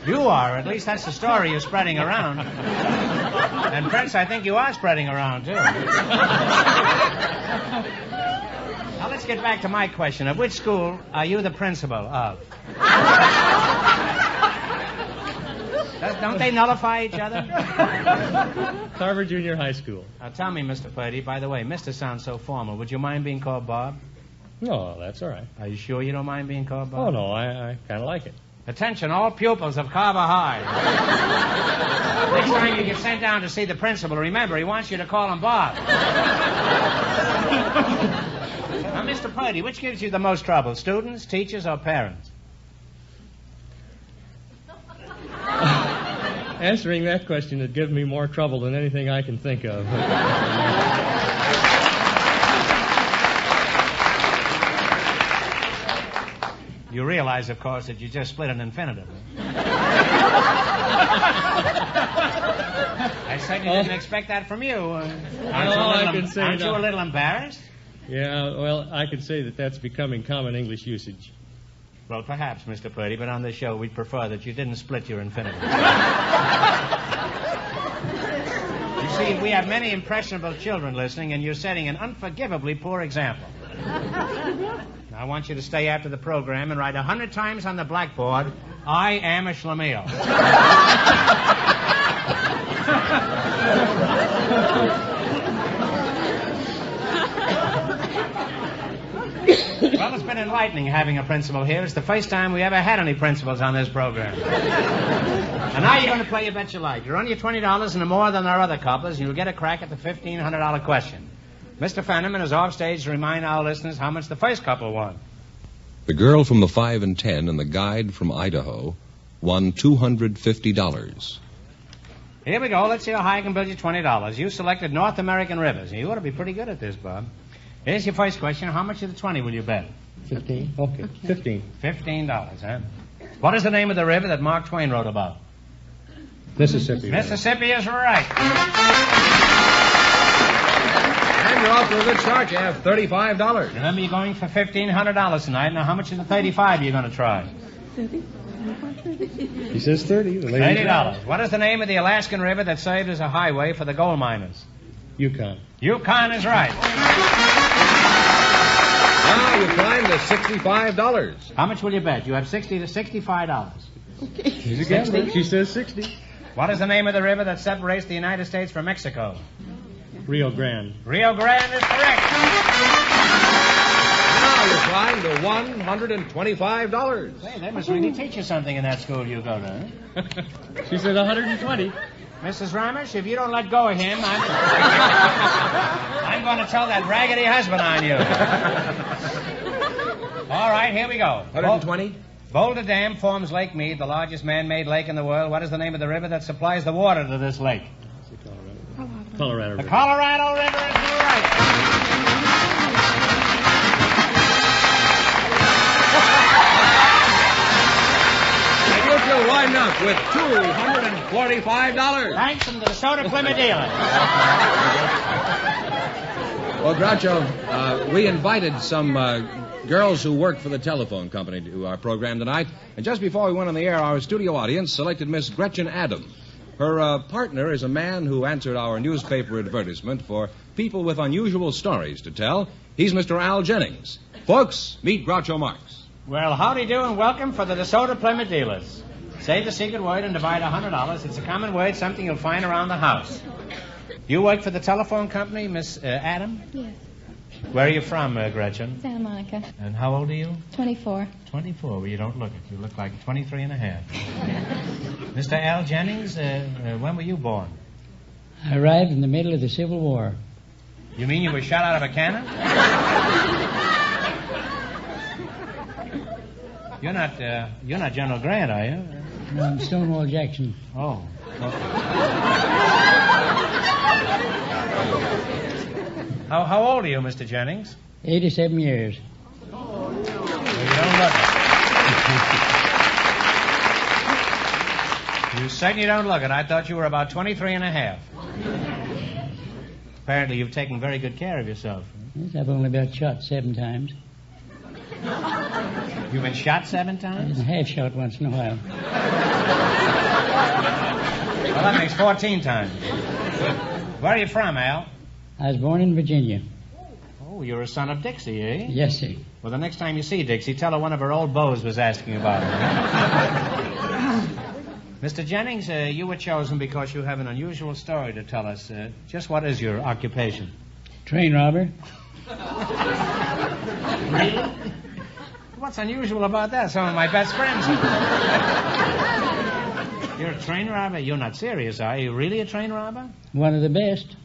You are. At least that's the story you're spreading around. And, Prince, I think you are spreading around, too. Now, let's get back to my question. Of which school are you the principal of? Don't they nullify each other? Harvard Junior High School. Now, tell me, Mr. Purdy, by the way, Mr. sounds so formal. Would you mind being called Bob? No, that's all right. Are you sure you don't mind being called Bob? Oh, no, I kind of like it. Attention, all pupils of Carver High. Next time you get sent down to see the principal, remember, he wants you to call him Bob. Now, Mr. Purdy, which gives you the most trouble, students, teachers, or parents? Answering that question would give me more trouble than anything I can think of. You realize, of course, that you just split an infinitive. I certainly didn't expect that from you. Aren't you a little embarrassed? Yeah, well, I could say that that's becoming common English usage. Well, perhaps, Mr. Purdy, but on this show we'd prefer that you didn't split your infinitive. You see, we have many impressionable children listening, and you're setting an unforgivably poor example. Now, I want you to stay after the program and write 100 times on the blackboard, "I am a schlemiel." Well, it's been enlightening having a principal here. It's the first time we ever had any principals on this program. And now you're going to play You Bet You Like. You're on your $20 and more than our other couples, and you'll get a crack at the $1,500 question. Mr. Fenneman is off stage to remind our listeners how much the first couple won. The girl from the 5 and 10 and the guide from Idaho won $250. Here we go. Let's see how high I can build you $20. You selected North American rivers. You ought to be pretty good at this, Bob. Here's your first question. How much of the 20 will you bet? 15. Okay, 15. $15, huh? What is the name of the river that Mark Twain wrote about? Mississippi. Mississippi is right. And you're off to a good start. You have $35. Remember, you're going for $1,500 tonight. Now, how much of the 35 are you going to try? 30. He says 30. The lady's $30. What is the name of the Alaskan river that served as a highway for the gold miners? Yukon. Yukon is right. Now you climb to $65. How much will you bet? You have $60 to $65. She's a gambler. She says 60. What is the name of the river that separates the United States from Mexico? Rio Grande. Rio Grande is correct. Now you climb to $125. Hey, they must really teach you something in that school you go to, huh? She said 120. Mrs. Ramesh, if you don't let go of him, I'm going to tell that raggedy husband on you. All right, here we go. 120? Boulder Dam forms Lake Mead, the largest man-made lake in the world. What is the name of the river that supplies the water to this lake? Colorado The River. Colorado River is correct. And you two wind up with $245. Thanks from the DeSoto Plymouth dealer. Well, Groucho, we invited some girls who work for the telephone company to our program tonight. And just before we went on the air, our studio audience selected Miss Gretchen Adam. Her partner is a man who answered our newspaper advertisement for people with unusual stories to tell. He's Mr. Al Jennings. Folks, meet Groucho Marx. Well, howdy do and welcome for the DeSoto Plymouth dealers. Say the secret word and divide $100. It's a common word, something you'll find around the house. You work for the telephone company, Miss Adam? Yes. Where are you from, Gretchen? Santa Monica. And how old are you? 24. 24. Well, you don't look it. You look like 23 and a half. Mr. Al Jennings, when were you born? I arrived in the middle of the Civil War. You mean you were shot out of a cannon? You're not General Grant, are you? No, I'm Stonewall Jackson. Oh. How old are you, Mr. Jennings? 87 years. Well, you don't look it. You certainly don't look it. I thought you were about 23 and a half. Apparently you've taken very good care of yourself. Yes, I've only been shot 7 times. You've been shot 7 times? And half shot once in a while. Well, that makes 14 times. Where are you from, Al? I was born in Virginia. Oh, you're a son of Dixie, eh? Yes, sir. Well, the next time you see Dixie, tell her one of her old beaux was asking about her. Mr. Jennings, you were chosen because you have an unusual story to tell us. Just what is your occupation? Train robber. Really? What's unusual about that? Some of my best friends. You're a train robber? You're not serious, are you? Really a train robber? One of the best.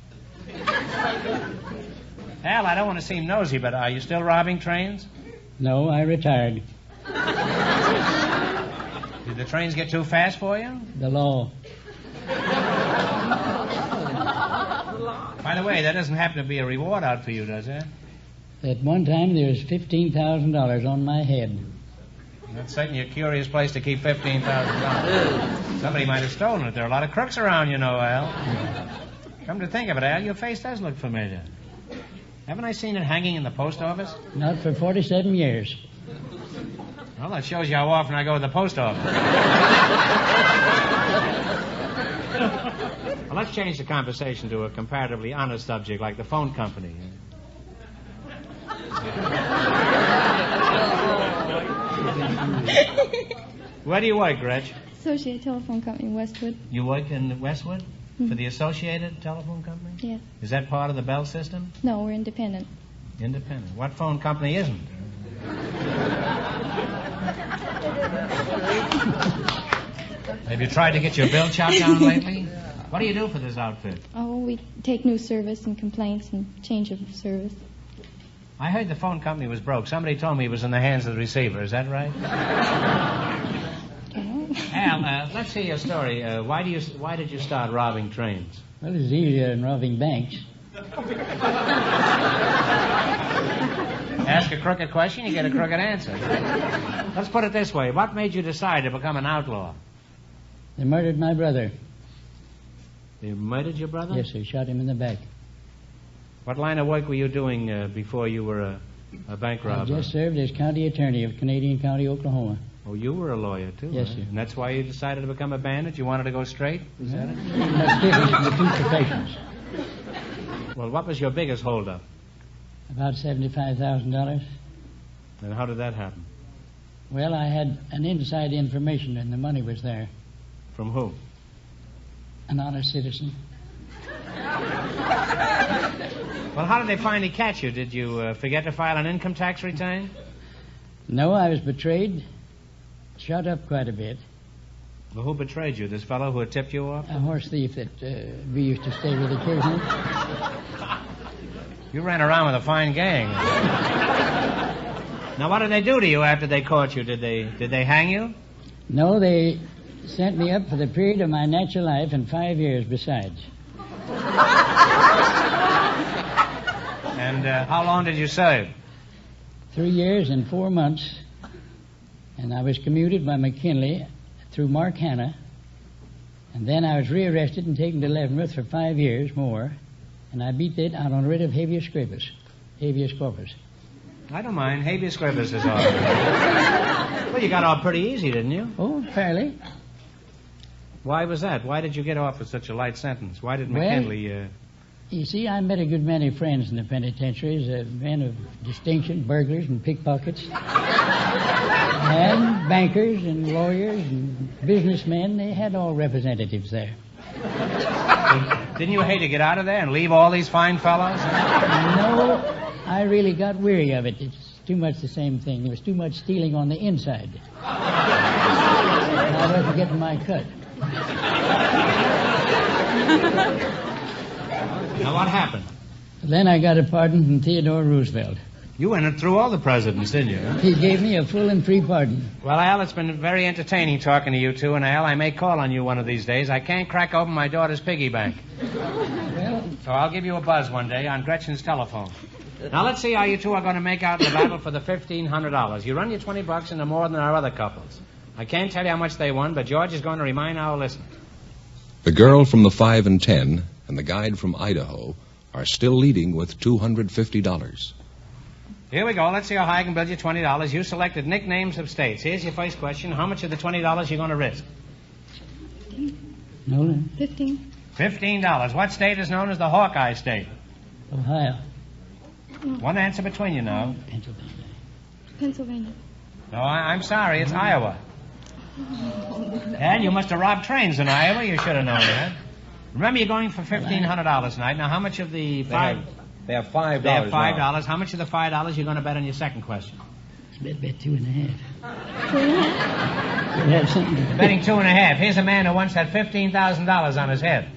Al, I don't want to seem nosy, but are you still robbing trains? No, I retired. Did the trains get too fast for you? The law. By the way, that doesn't happen to be a reward out for you, does it? At one time, there was $15,000 on my head. That's certainly a curious place to keep $15,000. Somebody might have stolen it. There are a lot of crooks around, you know, Al. Come to think of it, Al, your face does look familiar. Haven't I seen it hanging in the post office? Not for 47 years. Well, that shows you how often I go to the post office. Well, let's change the conversation to a comparatively honest subject like the phone company. Where do you work, Gretch? Associated Telephone Company, Westwood. You work in Westwood? For the Associated Telephone Company? Yes. Is that part of the Bell system? No, we're independent. Independent. What phone company isn't? Have you tried to get your bill chopped down lately? What do you do for this outfit? Oh, we take new service and complaints and change of service. I heard the phone company was broke. Somebody told me it was in the hands of the receiver. Is that right? Al, let's hear your story. Why did you start robbing trains? Well, it's easier than robbing banks. Ask a crooked question, you get a crooked answer. Let's put it this way. What made you decide to become an outlaw? They murdered my brother. They murdered your brother? Yes, they shot him in the back. What line of work were you doing before you were a bank robber? I just served as county attorney of Canadian County, Oklahoma. Oh, you were a lawyer, too? Yes, right? sir. And that's why you decided to become a bandit? You wanted to go straight? Is that it? That's different from the two professions. Well, what was your biggest holdup? About $75,000. And how did that happen? Well, I had an inside information, and the money was there. From who? An honest citizen. Well, how did they finally catch you? Did you forget to file an income tax return? No, I was betrayed. Shut up quite a bit. Well, who betrayed you? This fellow who had tipped you off? A horse thief that we used to stay with occasionally. You ran around with a fine gang. Now, what did they do to you after they caught you? Did they hang you? No, they sent me up for the period of my natural life and 5 years besides. And how long did you serve? 3 years and 4 months. And I was commuted by McKinley through Mark Hanna. And then I was rearrested and taken to Leavenworth for 5 years more. And I beat that out on a writ of habeas corpus. Habeas corpus. I don't mind. Habeas corpus is all right. Well, you got off pretty easy, didn't you? Oh, fairly. Why was that? Why did you get off with such a light sentence? Why did McKinley... You see, I met a good many friends in the penitentiaries, men of distinction, burglars and pickpockets, and bankers and lawyers and businessmen. They had all representatives there. Didn't you hate to get out of there and leave all these fine fellows? No, I really got weary of it. It's too much the same thing. There was too much stealing on the inside. I wasn't getting my cut. Now, what happened? Then I got a pardon from Theodore Roosevelt. You went through all the presidents, didn't you? He gave me a full and free pardon. Well, Al, it's been very entertaining talking to you two, and Al, I may call on you one of these days. I can't crack open my daughter's piggy bank. Well, so I'll give you a buzz one day on Gretchen's telephone. Now, let's see how you two are going to make out in the battle for the $1,500. You run your $20 into more than our other couples. I can't tell you how much they won, but George is going to remind our listeners. The girl from the 5 and 10 and the guide from Idaho are still leading with $250. Here we go. Let's see how high I can build you $20. You selected nicknames of states. Here's your first question. How much of the $20 you going to risk? No. 15. $15. What state is known as the Hawkeye State? Ohio. One answer between you now. Pennsylvania. Pennsylvania. No, I'm sorry. It's Iowa. And you must have robbed trains in Iowa. You should have known that. Remember, you're going for $1,500 tonight. Now, how much of the five... They have $5. They have $5. Now. How much of the $5 you're going to bet on your second question? Bet 2.5. Have something to Betting 2.5. Here's a man who once had $15,000 on his head.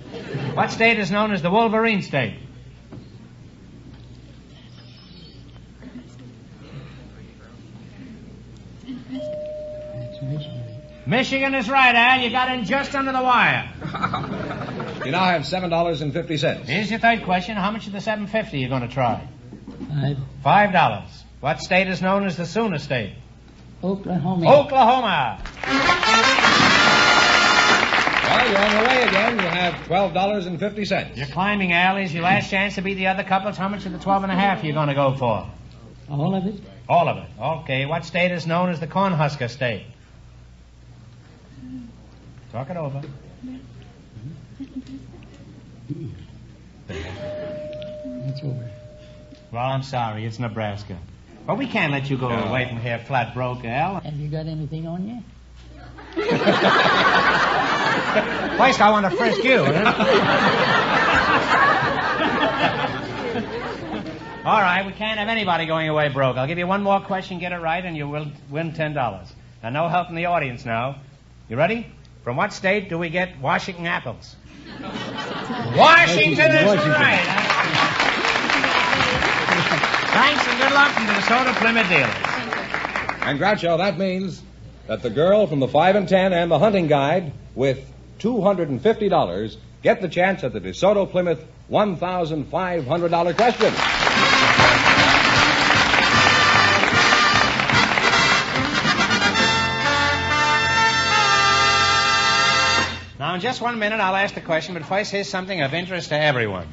What state is known as the Wolverine State? Michigan is right, Al. You got in just under the wire. You now have $7.50. Here's your third question. How much of the $7.50 you going to try? $5. $5. What state is known as the Sooner State? Oklahoma. Oklahoma. Well, you're on your way again. You have $12.50. You're climbing, Al. Here's your last chance to beat the other couples. How much of the 12.5 you going to go for? All of it? All of it. Okay. What state is known as the Cornhusker State? Talk it over. It's over. Well, I'm sorry. It's Nebraska. But we can't let you go away from here flat broke, Al. Have you got anything on you? First, I want to frisk you. All right, we can't have anybody going away broke. I'll give you one more question, get it right, and you will win $10. Now, no help in the audience now. You ready? From what state do we get Washington apples? Washington is right. Thanks and good luck from the DeSoto Plymouth dealers. And Groucho, that means that the girl from the 5 and 10 and the hunting guide with $250 get the chance at the DeSoto Plymouth $1,500 question. Now, in just 1 minute, I'll ask the question, but first, here's something of interest to everyone.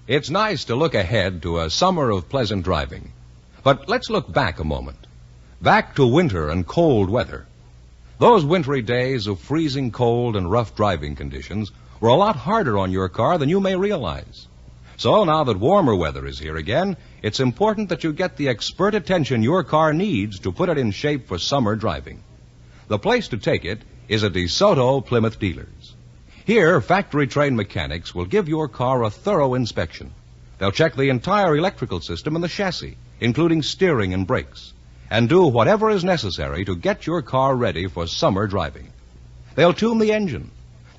It's nice to look ahead to a summer of pleasant driving. But let's look back a moment. Back to winter and cold weather. Those wintry days of freezing cold and rough driving conditions were a lot harder on your car than you may realize. So now that warmer weather is here again, it's important that you get the expert attention your car needs to put it in shape for summer driving. The place to take it is at DeSoto Plymouth dealers. Here, factory-trained mechanics will give your car a thorough inspection. They'll check the entire electrical system and the chassis, including steering and brakes, and do whatever is necessary to get your car ready for summer driving. They'll tune the engine.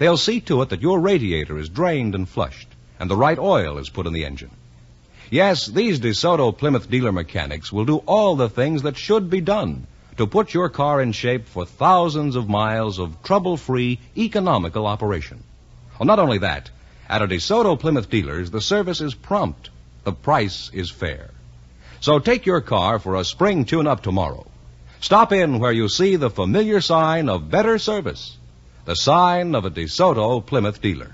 They'll see to it that your radiator is drained and flushed, and the right oil is put in the engine. Yes, these DeSoto Plymouth dealer mechanics will do all the things that should be done to put your car in shape for thousands of miles of trouble-free, economical operation. Well, not only that, at a DeSoto Plymouth dealers, the service is prompt. The price is fair. So take your car for a spring tune-up tomorrow. Stop in where you see the familiar sign of better service, the sign of a DeSoto Plymouth dealer.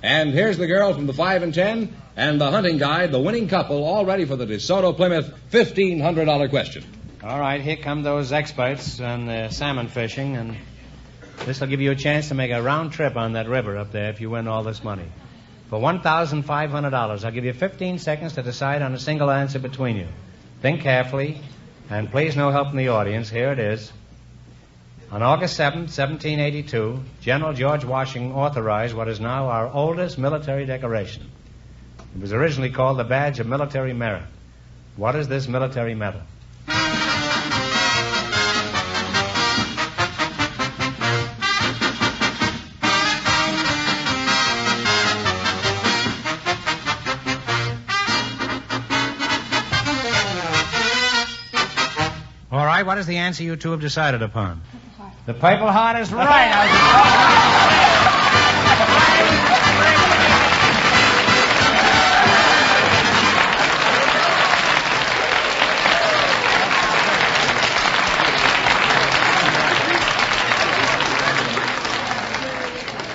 And here's the girl from the 5 and 10 and the hunting guide, the winning couple, all ready for the DeSoto Plymouth $1,500 question. All right, here come those experts on salmon fishing, and this will give you a chance to make a round trip on that river up there if you win all this money. For $1,500, I'll give you 15 seconds to decide on a single answer between you. Think carefully, and please no help from the audience. Here it is. On August 7, 1782, General George Washington authorized what is now our oldest military decoration. It was originally called the Badge of Military Merit. What is this military medal? All right, what is the answer you two have decided upon? The Purple Heart is right.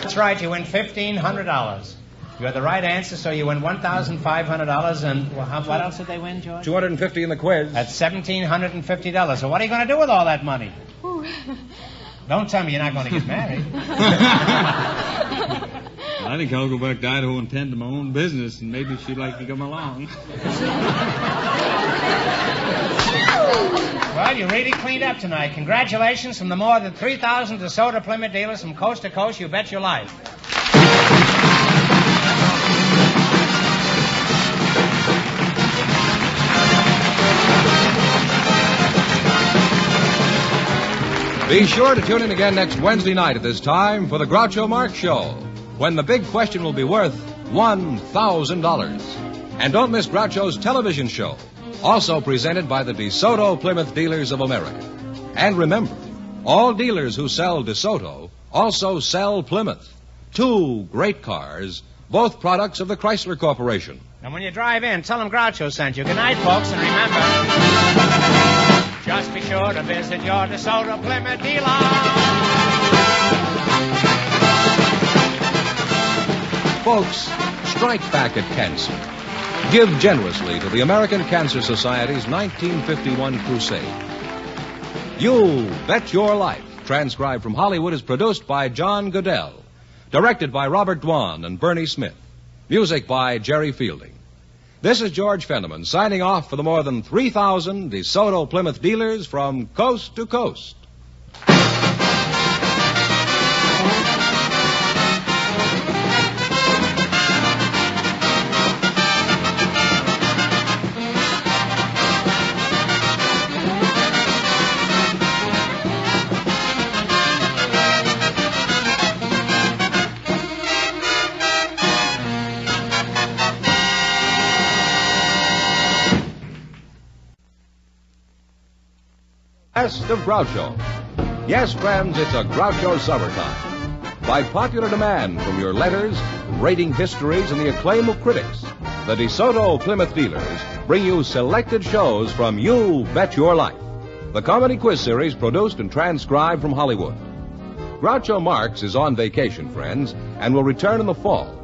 That's right, you win $1,500. You had the right answer, so you win $1,500. And what else did they win, George? $250 in the quiz. That's $1,750. So what are you going to do with all that money? Don't tell me you're not going to get married. I think I'll go back to Idaho and tend to my own business, and maybe she'd like to come along. Well, you really cleaned up tonight. Congratulations from the more than 3,000 DeSoto Plymouth dealers from coast to coast. You bet your life. Be sure to tune in again next Wednesday night at this time for the Groucho Marx Show, when the big question will be worth $1,000. And don't miss Groucho's television show, also presented by the DeSoto Plymouth Dealers of America. And remember, all dealers who sell DeSoto also sell Plymouth. Two great cars, both products of the Chrysler Corporation. And when you drive in, tell them Groucho sent you. Good night, folks, and remember, just be sure to visit your DeSoto Plymouth dealer. Folks, strike back at cancer. Give generously to the American Cancer Society's 1951 crusade. You Bet Your Life, transcribed from Hollywood, is produced by John Goodell. Directed by Robert Dwan and Bernie Smith. Music by Jerry Fielding. This is George Fenneman signing off for the more than 3,000 DeSoto Plymouth dealers from coast to coast. Best of Groucho. Yes, friends, it's a Groucho summertime. By popular demand from your letters, rating histories, and the acclaim of critics, the DeSoto Plymouth dealers bring you selected shows from You Bet Your Life, the comedy quiz series produced and transcribed from Hollywood. Groucho Marx is on vacation, friends, and will return in the fall.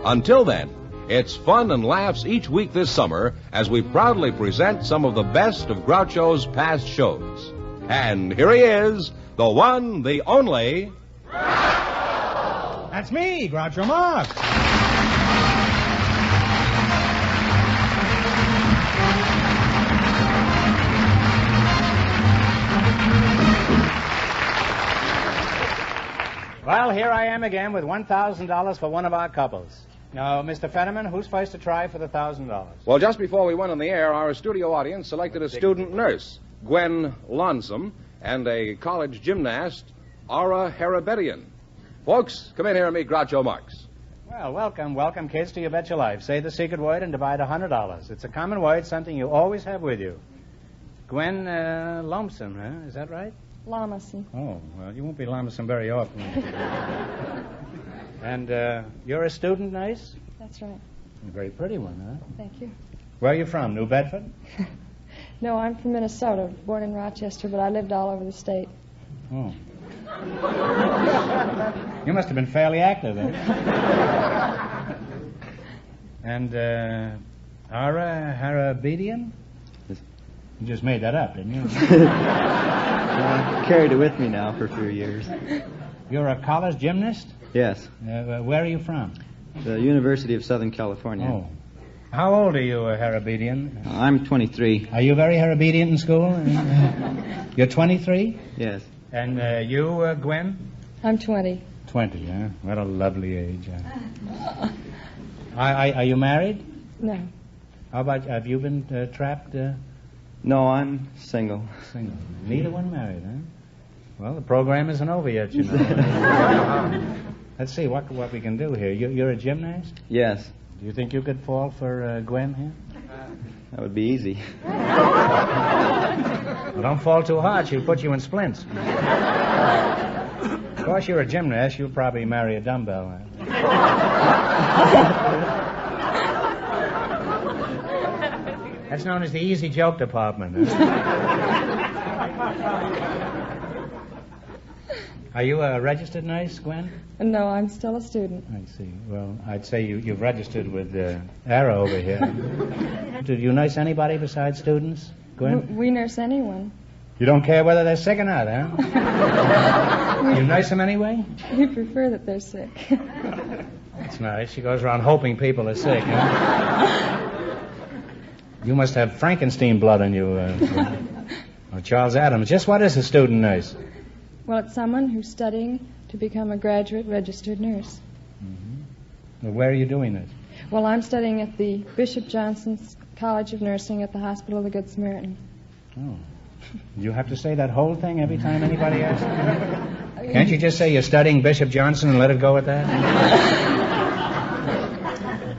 Until then, it's fun and laughs each week this summer as we proudly present some of the best of Groucho's past shows. And here he is, the one, the only... That's me, Groucho Marx. Well, here I am again with $1,000 for one of our couples. Now, Mr. Fenneman, who's first to try for the $1,000? Well, just before we went on the air, our studio audience selected a student nurse, Gwen Lonsome, and a college gymnast, Ara Heredia. Folks, come in here and meet Groucho Marx. Well, welcome, kids, to You Bet Your Life. Say the secret word and divide $100. It's a common word, something you always have with you. Gwen Lonesome, huh? Is that right? Lamason. Oh, well, you won't be Lamason very often. And you're a student nurse? That's right. A very pretty one, huh? Thank you. Where are you from, New Bedford? No, I'm from Minnesota, born in Rochester, but I lived all over the state. Oh. You must have been fairly active, then. And Ara Heredia? You just made that up, didn't you? I carried it with me now for a few years. You're a college gymnast? Yes. Where are you from? The University of Southern California. Oh. How old are you, Heredia? I'm 23. Are you very Heredia in school? You're 23? Yes. And you, Gwen? I'm 20. 20, huh? What a lovely age. Are you married? No. How about, have you been trapped? No, I'm single. Single. Neither one married, huh? Well, the program isn't over yet, you know. Let's see what we can do here. You're a gymnast? Yes. Do you think you could fall for Gwen here? That would be easy. Well, don't fall too hard. She'll put you in splints. Of course, you're a gymnast. You'll probably marry a dumbbell. That's known as the easy joke department. Are you a registered nurse, Gwen? No, I'm still a student. I see. Well, I'd say you've registered with Ara over here. Do you nurse anybody besides students, Gwen? We nurse anyone. You don't care whether they're sick or not, huh? You nurse them anyway? We prefer that they're sick. That's nice. She goes around hoping people are sick, huh? You must have Frankenstein blood in you, or Charles Adams. Just what is a student nurse? Well, it's someone who's studying to become a graduate registered nurse. Mm-hmm. Well, where are you doing this? Well, I'm studying at the Bishop Johnson's College of Nursing at the Hospital of the Good Samaritan. Oh. You have to say that whole thing every time anybody asks? Can't you just say you're studying Bishop Johnson and let it go at that?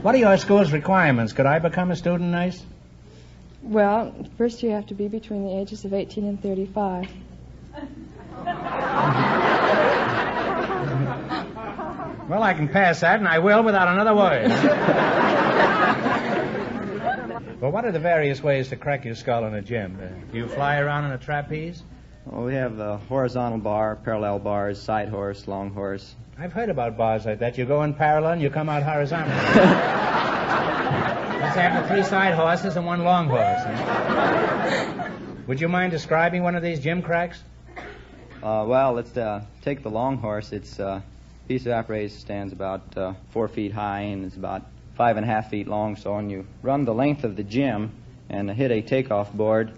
What are your school's requirements? Could I become a student nurse? Well, first you have to be between the ages of 18 and 35. Well, I can pass that, and I will without another word. Well, what are the various ways to crack your skull in a gym? Do you fly around in a trapeze? Well, we have the horizontal bar, parallel bars, side horse, long horse. I've heard about bars like that. You go in parallel and you come out horizontal. Let's have the 3 side horses and 1 long horse. Huh? Would you mind describing one of these gym cracks? Well, let's take the long horse. It's a piece of apparatus stands about 4 feet high and is about 5.5 feet long. So when you run the length of the gym and hit a takeoff board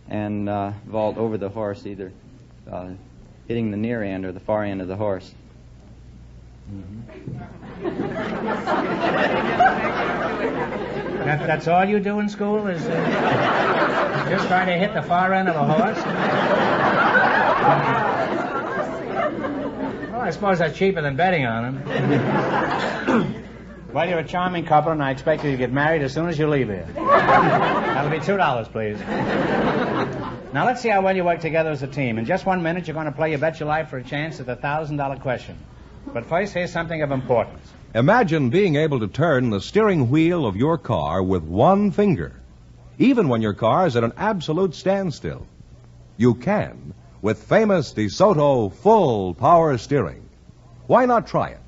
and vault over the horse, either hitting the near end or the far end of the horse. Mm-hmm. That's all you do in school is just try to hit the far end of a horse? Well, I suppose that's cheaper than betting on him. Well, you're a charming couple, and I expect you to get married as soon as you leave here. That'll be $2, please. Now, let's see how well you work together as a team. In just 1 minute, you're going to play You Bet Your Life for a chance at the $1,000 question. But first, here's something of importance. Imagine being able to turn the steering wheel of your car with 1 finger, even when your car is at an absolute standstill. You can with famous DeSoto full power steering. Why not try it?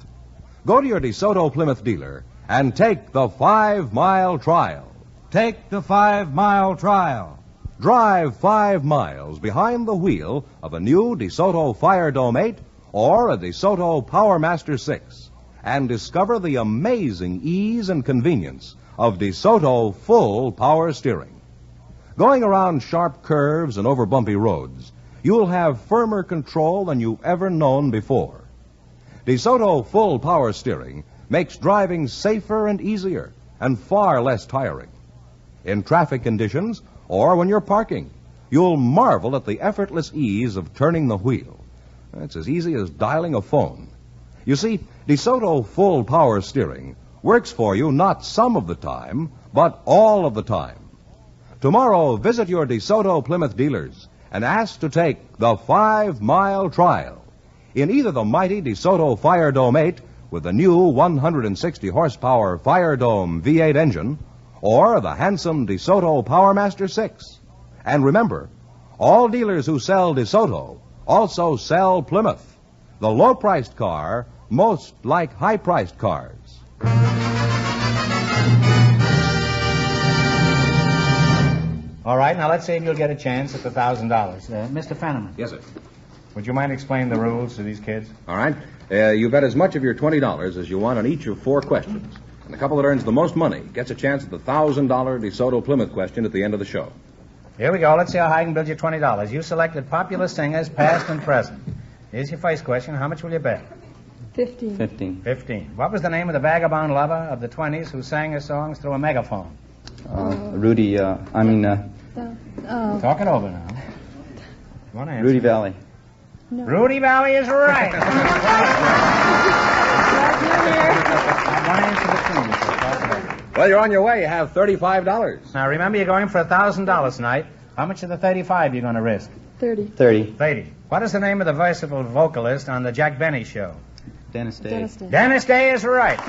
Go to your DeSoto Plymouth dealer and take the 5-mile trial. Take the 5-mile trial. Drive 5 miles behind the wheel of a new DeSoto Fire Dome 8 or a DeSoto Power Master 6 and discover the amazing ease and convenience of DeSoto full power steering. Going around sharp curves and over bumpy roads, you'll have firmer control than you've ever known before. DeSoto full power steering makes driving safer and easier and far less tiring. In traffic conditions or when you're parking, you'll marvel at the effortless ease of turning the wheel. It's as easy as dialing a phone. You see, DeSoto Full Power Steering works for you not some of the time, but all of the time. Tomorrow, visit your DeSoto Plymouth dealers and ask to take the 5-mile trial in either the mighty DeSoto Fire Dome 8 with the new 160-horsepower Fire Dome V8 engine, or the handsome DeSoto Powermaster 6. And remember, all dealers who sell DeSoto also sell Plymouth, the low-priced car most like high-priced cars. All right, now let's see if you'll get a chance at the $1,000. Mr. Fenneman. Yes, sir. Would you mind explaining the rules to these kids? All right. You bet as much of your $20 as you want on each of 4 questions. And the couple that earns the most money gets a chance at the $1,000 DeSoto Plymouth question at the end of the show. Here we go. Let's see how high I can build you $20. You selected popular singers, past and present. Here's your first question. How much will you bet? 15. 15. What was the name of the vagabond lover of the 20s who sang his songs through a megaphone? Talk it over now. You want to answer? Rudy Valley. No. Rudy Valley is right. One answer between you, so talk it over. Well, you're on your way. You have $35. Now, remember, you're going for $1,000 tonight. How much of the 35 you going to risk? 30. 30. What is the name of the versatile vocalist on the Jack Benny Show? Dennis Day. Dennis Day is right.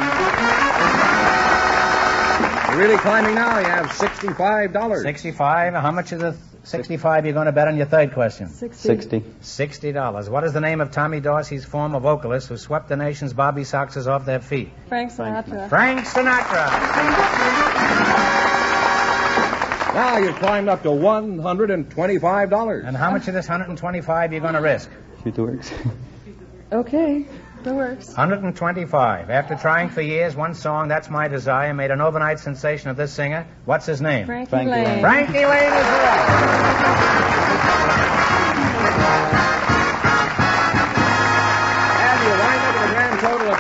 You're really climbing now. You have $65. 65. How much of the 65 you're going to bet on your third question? 60. $60. What is the name of Tommy Dorsey's former vocalist who swept the nation's Bobby Soxers off their feet? Frank Sinatra. Frank Sinatra. Now you've climbed up to $125. And how much of this 125 you're going to risk? Shoot the works. Okay, that works. 125. After trying for years, one song, That's My Desire, made an overnight sensation of this singer. What's his name? Frankie Lane. Frankie Lane is right. And you wind up with a grand total of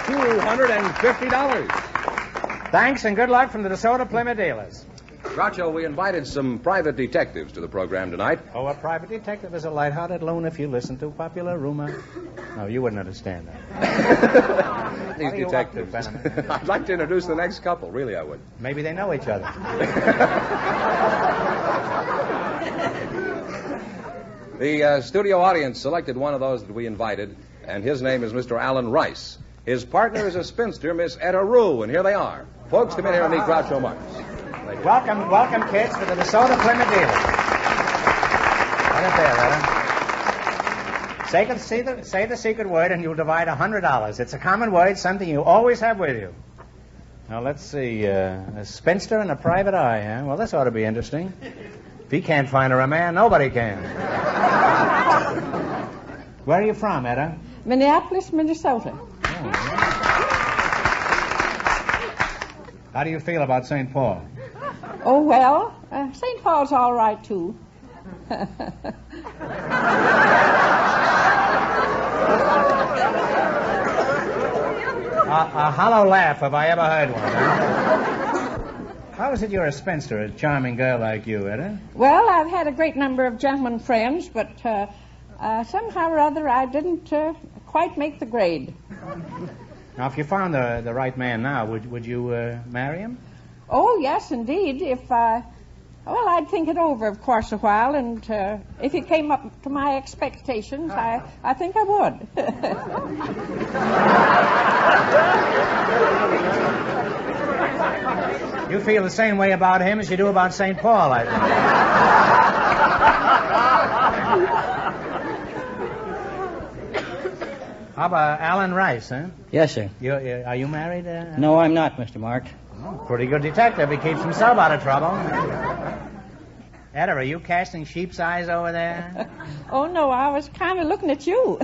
$250. Thanks and good luck from the DeSoto Plymouth dealers. Groucho, we invited some private detectives to the program tonight. Oh, a private detective is a light-hearted loon if you listen to popular rumor. No, you wouldn't understand that. These detectives. I'd like to introduce the next couple. Really, I would. Maybe they know each other. The studio audience selected one of those that we invited, and his name is Mr. Alan Rice. His partner is a spinster, Miss Etta Rue, and here they are. Folks, come in here and meet Groucho Marx. Welcome, kids, to the DeSoto Plymouth dealers. Right up there, Etta. Say the secret word, and you'll divide $100. It's a common word, something you always have with you. Now, let's see. A spinster and a private eye, huh? Well, this ought to be interesting. If he can't find her a man, nobody can. Where are you from, Etta? Minneapolis, Minnesota. Oh. How do you feel about St. Paul? Oh, well, St. Paul's all right, too. A hollow laugh, if I ever heard one. Huh? How is it you're a spinster, a charming girl like you, Etta? Well, I've had a great number of gentlemen friends, but somehow or other I didn't quite make the grade. Now, if you found the right man now, would you marry him? Oh, yes, indeed. I'd think it over, of course, a while, and if it came up to my expectations, I think I would. You feel the same way about him as you do about St. Paul, I think. How about Alan Rice, huh? Yes, sir. Are you married? No, I'm not, Mr. Mark. Oh, pretty good detective. He keeps himself out of trouble. Etta, are you casting sheep's eyes over there? Oh, no, I was kind of looking at you.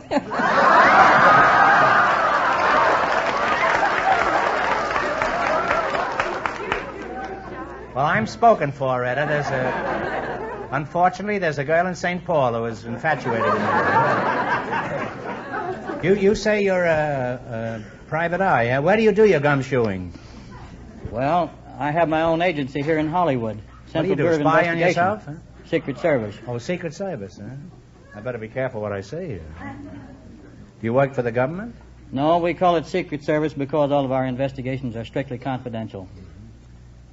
Well, I'm spoken for, Etta. Unfortunately, there's a girl in St. Paul who is infatuated with me. You say you're a private eye. Where do you do your gumshoeing? Well, I have my own agency here in Hollywood. What do you do, Bureau of spy on Investigation. yourself? Huh? Secret Service. Oh, Secret Service, huh? I better be careful what I say here. Do you work for the government? No, we call it Secret Service because all of our investigations are strictly confidential.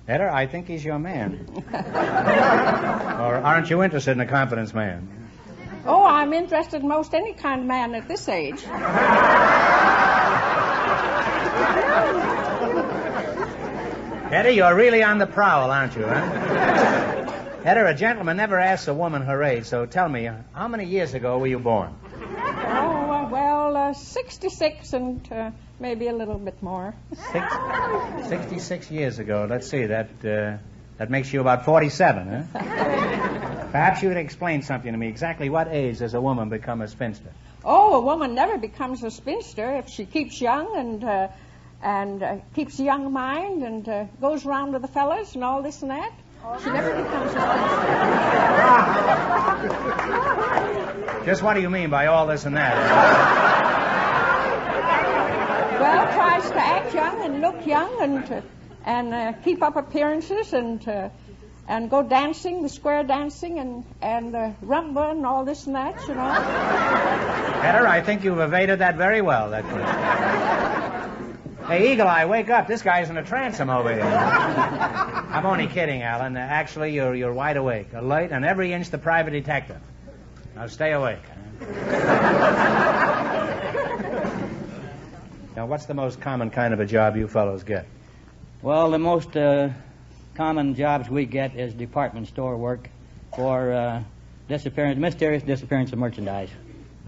Eder, I think he's your man. Or aren't you interested in a confidence man? Oh, I'm interested in most any kind of man at this age. Eder, you're really on the prowl, aren't you, huh? Eder, a gentleman never asks a woman her age, so tell me, how many years ago were you born? Oh, well, 66 and maybe a little bit more. 66 years ago. Let's see, that makes you about 47, huh? Perhaps you could explain something to me. Exactly what age does a woman become a spinster? Oh, a woman never becomes a spinster if she keeps young and keeps a young mind and goes around with the fellas and all this and that. She never becomes a spinster. Just what do you mean by all this and that? Well, tries to act young and look young and keep up appearances and go dancing, the square dancing and rumba and all this and that, you know. Eder, I think you've evaded that very well, that question. Hey, Eagle Eye, wake up. This guy's in a transom over here. I'm only kidding, Alan. Actually, you're wide awake, alert, and every inch the private detective. Now stay awake. Now, what's the most common kind of a job you fellows get? Well, the most common jobs we get is department store work for mysterious disappearance of merchandise.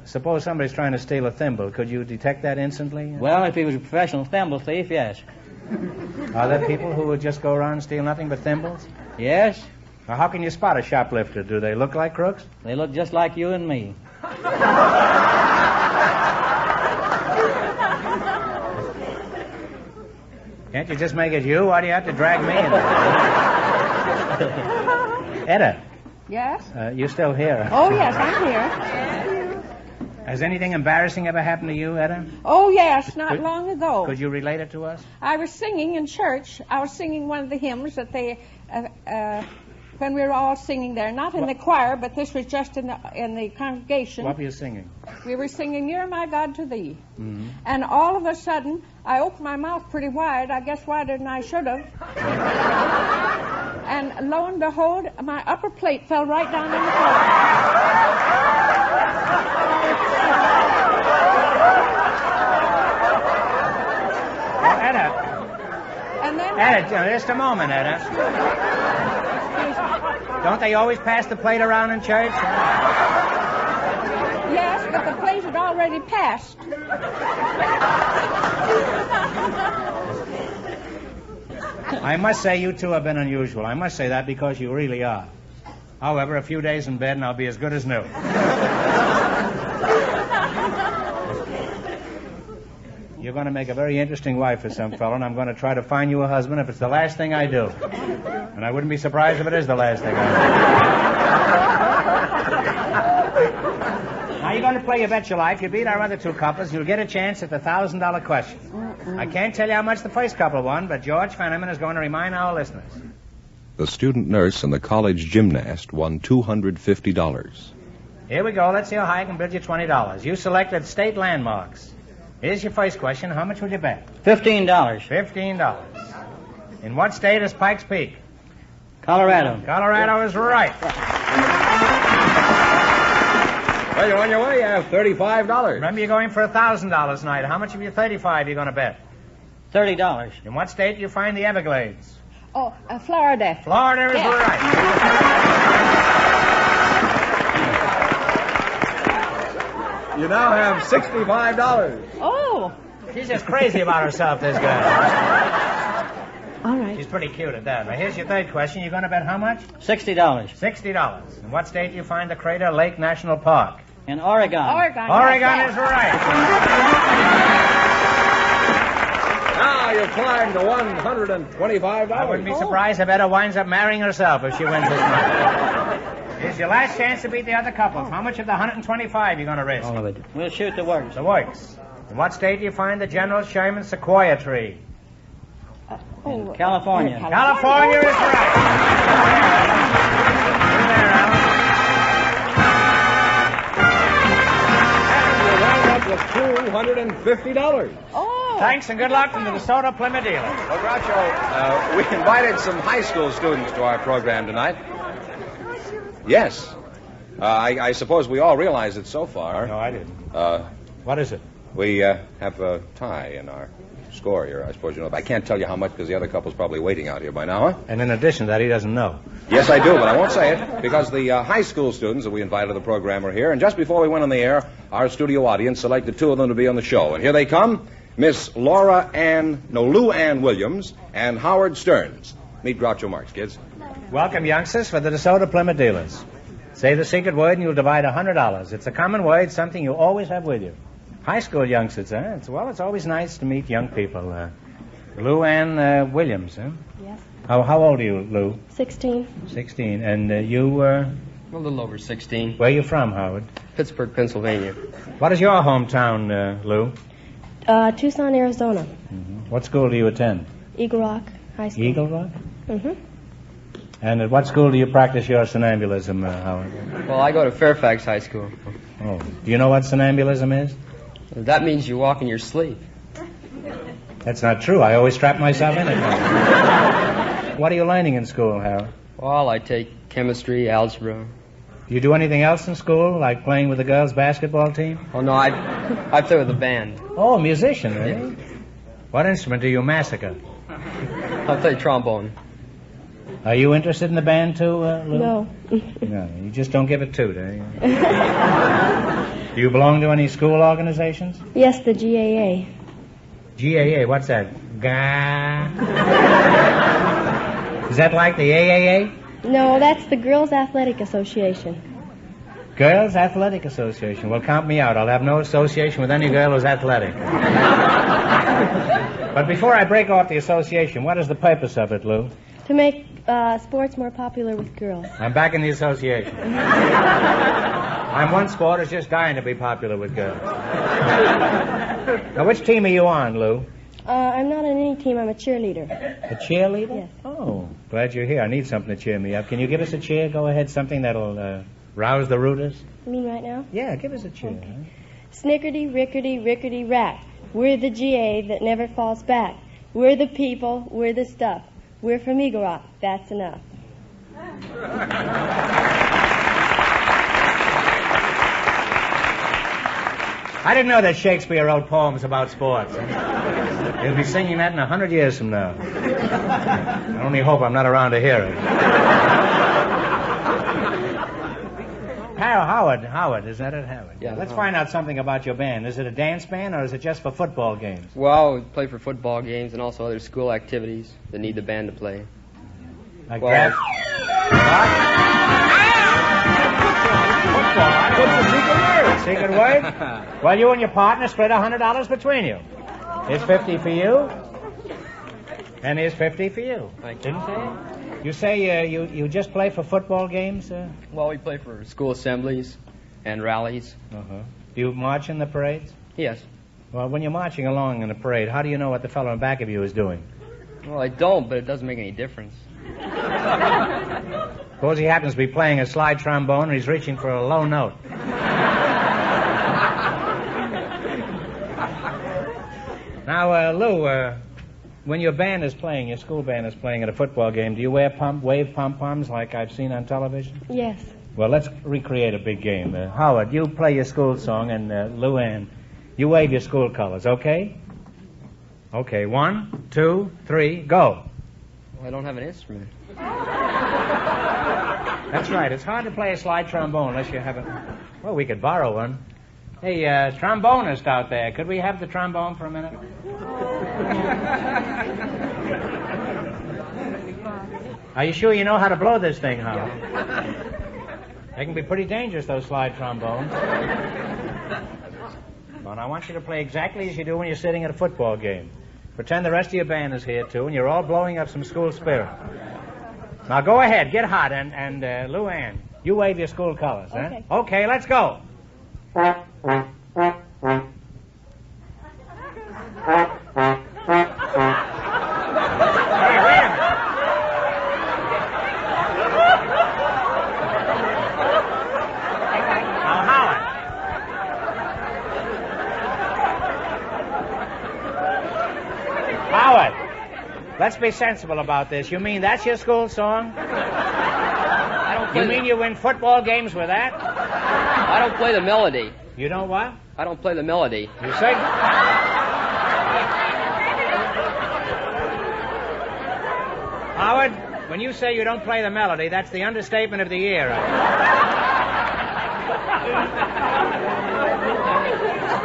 Suppose somebody's trying to steal a thimble. Could you detect that instantly? Well, if he was a professional thimble thief, yes. Are there people who would just go around and steal nothing but thimbles? Yes. Now, how can you spot a shoplifter? Do they look like crooks? They look just like you and me. Can't you just make it you? Why do you have to drag me in? Eda. Yes? You still here? Oh, yes, I'm here. Has anything embarrassing ever happened to you, Eda? Oh, yes, not long ago. Could you relate it to us? I was singing in church. I was singing one of the hymns that they, when we were all singing there, not in the choir, but this was just in the congregation. What were you singing? We were singing, Near My God to Thee. Mm-hmm. And all of a sudden, I opened my mouth pretty wide. I guess wider than I should have. And lo and behold, my upper plate fell right down on the floor. And then Eda, just a moment, Eda. Don't they always pass the plate around in church? Yes, but the plate had already passed. I must say you two have been unusual. I must say that because you really are. However, a few days in bed and I'll be as good as new. You're going to make a very interesting wife for some fellow, and I'm going to try to find you a husband if it's the last thing I do. And I wouldn't be surprised if it is the last thing I do. Now, you're going to play your bet your life. You beat our other two couples, you'll get a chance at the $1,000 question. I can't tell you how much the first couple won, but George Fenneman is going to remind our listeners. The student nurse and the college gymnast won $250. Here we go. Let's see how high I can bid you $20. You selected state landmarks. Here's your first question. How much would you bet? $15. $15. In what state is Pikes Peak? Colorado. Colorado is right. Well, you're on your way. You have $35. Remember, you're going for $1,000 tonight. How much of your $35 you going to bet? $30. In what state do you find the Everglades? Oh, Florida. Florida is right. You now have $65. Oh. She's just crazy about herself, this girl. All right. She's pretty cute at that. Now, here's your third question. You're going to bet how much? $60. $60. In what state do you find the Crater Lake National Park? In Oregon. Oregon is right. Now you've climbed to $125. I wouldn't be surprised if Etta winds up marrying herself if she wins this money. It's your last chance to beat the other couples. How much of the 125 you going to risk? All of it. We'll shoot the works. The works. In what state do you find the General Sherman sequoia tree? California. California is right. With $250. Oh. Thanks and good luck from the DeSoto Plymouth dealer. Well, Groucho, we invited some high school students to our program tonight. Yes. I suppose we all realize it so far. No, I didn't. What is it? We have a tie in our score here, I suppose you know. But I can't tell you how much because the other couple's probably waiting out here by now, huh? And in addition to that, he doesn't know. Yes, I do, but I won't say it because the high school students that we invited to the program are here. And just before we went on the air, our studio audience selected two of them to be on the show. And here they come, Miss Lou Ann Williams and Howard Stearns. Meet Groucho Marx, kids. Welcome, youngsters, for the DeSoto Plymouth dealers. Say the secret word and you'll divide $100. It's a common word, something you always have with you. High school youngsters, huh? It's always nice to meet young people. Lou Ann Williams, huh? Yes. How old are you, Lou? 16. 16. And you, A little over 16. Where are you from, Howard? Pittsburgh, Pennsylvania. What is your hometown, Lou? Tucson, Arizona. Mm-hmm. What school do you attend? Eagle Rock High School. Eagle Rock? Mm-hmm. And at what school do you practice your somnambulism, Howard? Well, I go to Fairfax High School. Oh. Do you know what somnambulism is? That means you walk in your sleep. That's not true. I always trap myself in it. What are you learning in school, Howard? Well, I take chemistry, algebra. Do you do anything else in school, like playing with the girls' basketball team? Oh, no, I play with a band. Oh, a musician, really? Yeah. What instrument do you massacre? I play trombone. Are you interested in the band, too, Lou? No. No, you just don't give it to, do you? Do you belong to any school organizations? Yes, the GAA. GAA, what's that? Ga. Is that like the AAA? No, that's the Girls Athletic Association. Girls Athletic Association. Well, count me out. I'll have no association with any girl who's athletic. But before I break off the association, what is the purpose of it, Lou? To make sports more popular with girls. I'm back in the association. I'm one sport is just dying to be popular with girls. Now, which team are you on, Lou? I'm not on any team. I'm a cheerleader. A cheerleader? Yes. Oh, glad you're here. I need something to cheer me up. Can you give us a cheer? Go ahead, something that'll rouse the rooters. You mean right now? Yeah, give us a cheer. Okay. Snickerty, rickerty, rickerty, rack. We're the GA that never falls back. We're the people. We're the stuff. We're from Eagle Rock. That's enough. I didn't know that Shakespeare wrote poems about sports. He'll be singing that in 100 years from now. I only hope I'm not around to hear it. Howard, is that it, Howard? Yeah. Let's find out something about your band. Is it a dance band or is it just for football games? Well, we play for football games and also other school activities that need the band to play. Like well, What's the secret word? Secret word? Well, you and your partner split $100 between you. Here's 50 for you, and here's 50 for you. Thank you. Didn't say? You say you just play for football games? Well, we play for school assemblies and rallies. Uh-huh. Do you march in the parades? Yes. Well, when you're marching along in a parade, how do you know what the fellow in back of you is doing? Well, I don't, but it doesn't make any difference. Suppose he happens to be playing a slide trombone and he's reaching for a low note. Now, Lou, when your band is playing, your school band is playing at a football game, do you wave pom-poms like I've seen on television? Yes. Well, let's recreate a big game. Howard, you play your school song, and Lou Ann, you wave your school colors, okay? Okay, 1, 2, 3, go. Well, I don't have an instrument. That's right. It's hard to play a slide trombone unless you have a... Well, we could borrow one. Hey, trombonist out there, could we have the trombone for a minute? Are you sure you know how to blow this thing, Howard? They can be pretty dangerous, those slide trombones. Well, I want you to play exactly as you do when you're sitting at a football game. Pretend the rest of your band is here, too, and you're all blowing up some school spirit. Now, go ahead, get hot, and Lou Ann, You wave your school colors, Okay. huh? Okay, let's go. Let's be sensible about this. You mean that's your school song? You mean you win football games with that? I don't play the melody. You don't what? I don't play the melody. You sing? Howard, when you say you don't play the melody, that's the understatement of the year.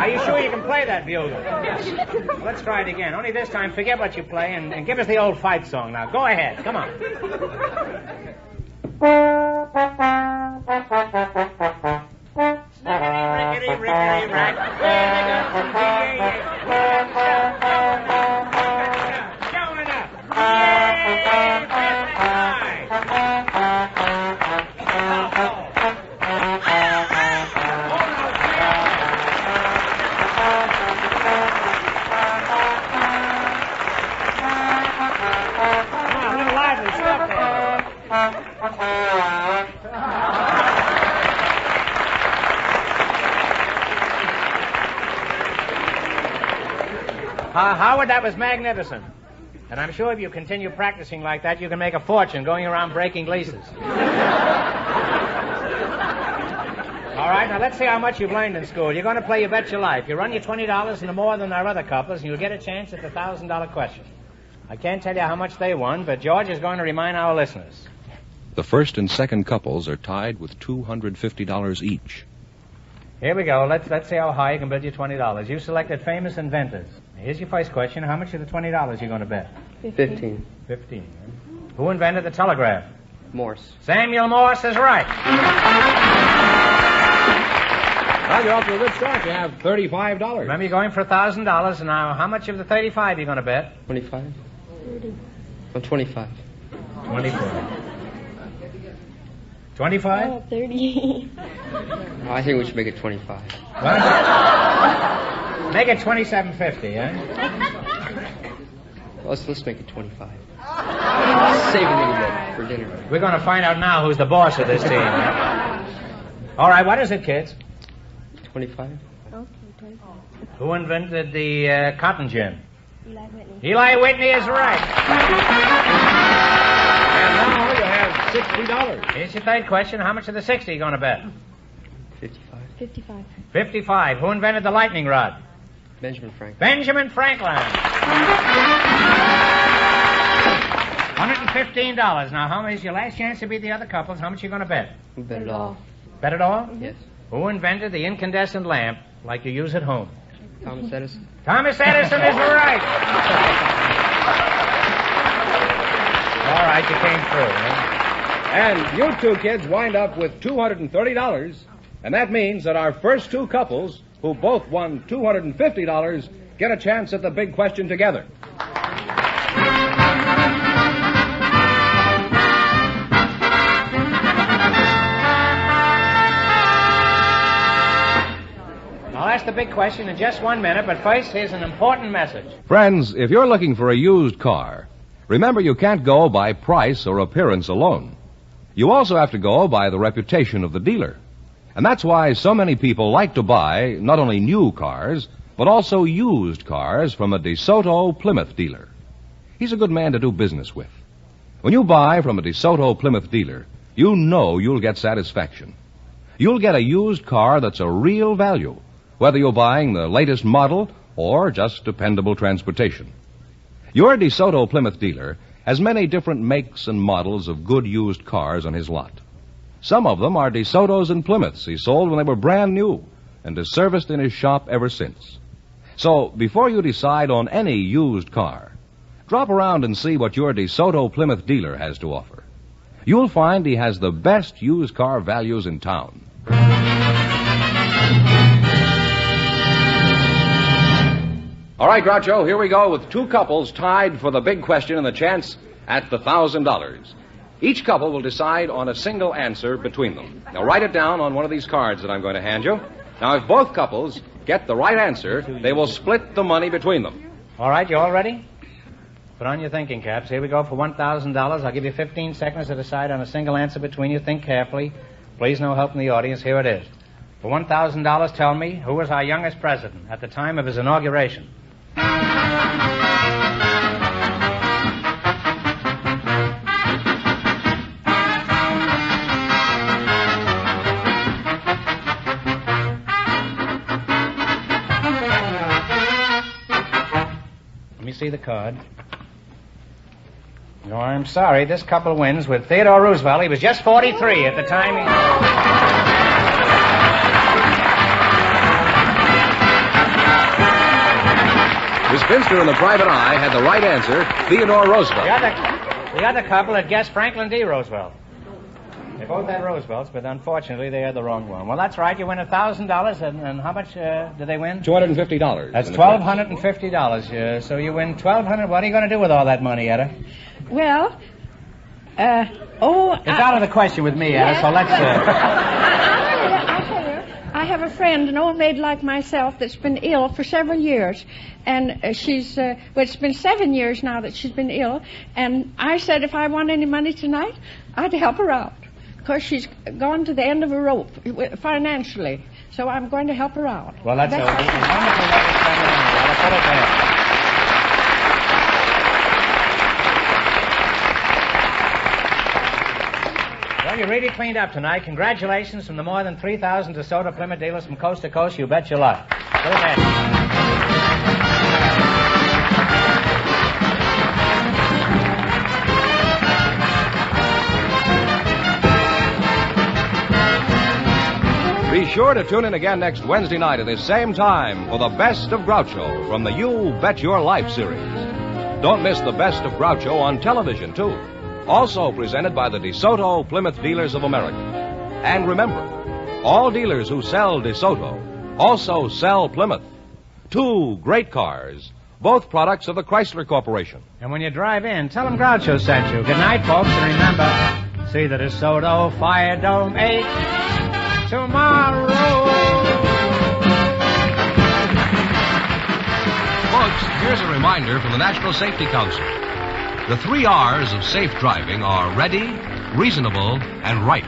Are you sure you can play that bugle? Let's try it again. Only this time, forget what you play and give us the old fight song now. Go ahead. Come on. Rickety, rickety, rack. Showing up. Howard, that was magnificent. And I'm sure if you continue practicing like that, you can make a fortune going around breaking leases. All right, now let's see how much you've learned in school. You're going to play You Bet Your Life. You run your $20 into more than our other couples, and you'll get a chance at the $1,000 question. I can't tell you how much they won, but George is going to remind our listeners. The first and second couples are tied with $250 each. Here we go. Let's see how high you can bet your $20. You selected famous inventors. Here's your first question. How much of the $20 you going to bet? 15. 15. Who invented the telegraph? Morse. Samuel Morse is right. Well, you're off to a good start. You have $35. Remember, you're going for $1,000. Now, how much of the 35 are you going to bet? 25. 25. 25. 25? Oh, 30. I think we should make it 25. Make it $27.50, eh? Let's make it 25. Save a little bit for dinner. We're going to find out now who's the boss of this team. All right, what is it, kids? 25. Okay, 25. Who invented the cotton gin? Eli Whitney. Eli Whitney is right. And now you have $60. Here's your third question. How much of the 60 are you going to bet? 55. 55. 55. Who invented the lightning rod? Benjamin Franklin. Benjamin Franklin. $115. Now, how much is your last chance to beat the other couples? How much are you going to bet? Bet it all. Bet it all? Yes. Who invented the incandescent lamp like you use at home? Thomas Edison. Thomas Edison is right. All right, you came through. Huh? And you two kids wind up with $230, and that means that our first two couples, who both won $250, get a chance at the big question together. I'll ask the big question in just 1 minute, but first, here's an important message. Friends, if you're looking for a used car, remember you can't go by price or appearance alone. You also have to go by the reputation of the dealer. And that's why so many people like to buy not only new cars, but also used cars from a DeSoto Plymouth dealer. He's a good man to do business with. When you buy from a DeSoto Plymouth dealer, you know you'll get satisfaction. You'll get a used car that's a real value, whether you're buying the latest model or just dependable transportation. Your DeSoto Plymouth dealer has many different makes and models of good used cars on his lot. Some of them are DeSotos and Plymouths he sold when they were brand new and has serviced in his shop ever since. So, before you decide on any used car, drop around and see what your DeSoto Plymouth dealer has to offer. You'll find he has the best used car values in town. All right, Groucho, here we go with two couples tied for the big question and the chance at the $1,000. Each couple will decide on a single answer between them. Now, write it down on one of these cards that I'm going to hand you. Now, if both couples get the right answer, they will split the money between them. All right, you all ready? Put on your thinking caps. Here we go for $1,000. I'll give you 15 seconds to decide on a single answer between you. Think carefully. Please, no help from the audience. Here it is. For $1,000, tell me, who was our youngest president at the time of his inauguration? Let me see the card. No, I'm sorry. This couple wins with Theodore Roosevelt. He was just 43 at the time he... The spinster in the private eye had the right answer, Theodore Roosevelt. The other couple had guessed Franklin D. Roosevelt. They both had Roosevelts, but unfortunately they had the wrong one. Well, that's right. You win $1,000, and how much did they win? $250. That's $1,250. So you win $1,200. What are you going to do with all that money, Etta? Well, it's out of the question with me, Etta. So let's. I have a friend, an old maid like myself, that's been ill for several years. And she's, it's been 7 years now that she's been ill. And I said if I want any money tonight, I'd help her out. Because she's gone to the end of a rope financially. So I'm going to help her out. Well, that's a wonderful way to spend the money. I'll put it there. Well, you really cleaned up tonight. Congratulations from the more than 3,000 DeSoto Plymouth dealers from coast to coast. You bet your life. Go ahead. Be sure to tune in again next Wednesday night at this same time for the Best of Groucho from the You Bet Your Life series. Don't miss the Best of Groucho on television, too. Also presented by the DeSoto Plymouth Dealers of America. And remember, all dealers who sell DeSoto also sell Plymouth. Two great cars, both products of the Chrysler Corporation. And when you drive in, tell them Groucho sent you. Good night, folks, and remember, see the DeSoto Fire Dome 8 tomorrow. Folks, here's a reminder from the National Safety Council. The 3 R's of safe driving are ready, reasonable, and right.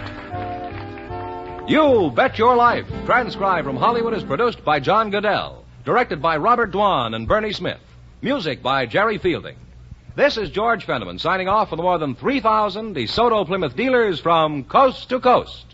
You Bet Your Life, transcribed from Hollywood, is produced by John Goodell, directed by Robert Dwan and Bernie Smith, music by Jerry Fielding. This is George Fenneman signing off for the more than 3,000 DeSoto Plymouth dealers from coast to coast.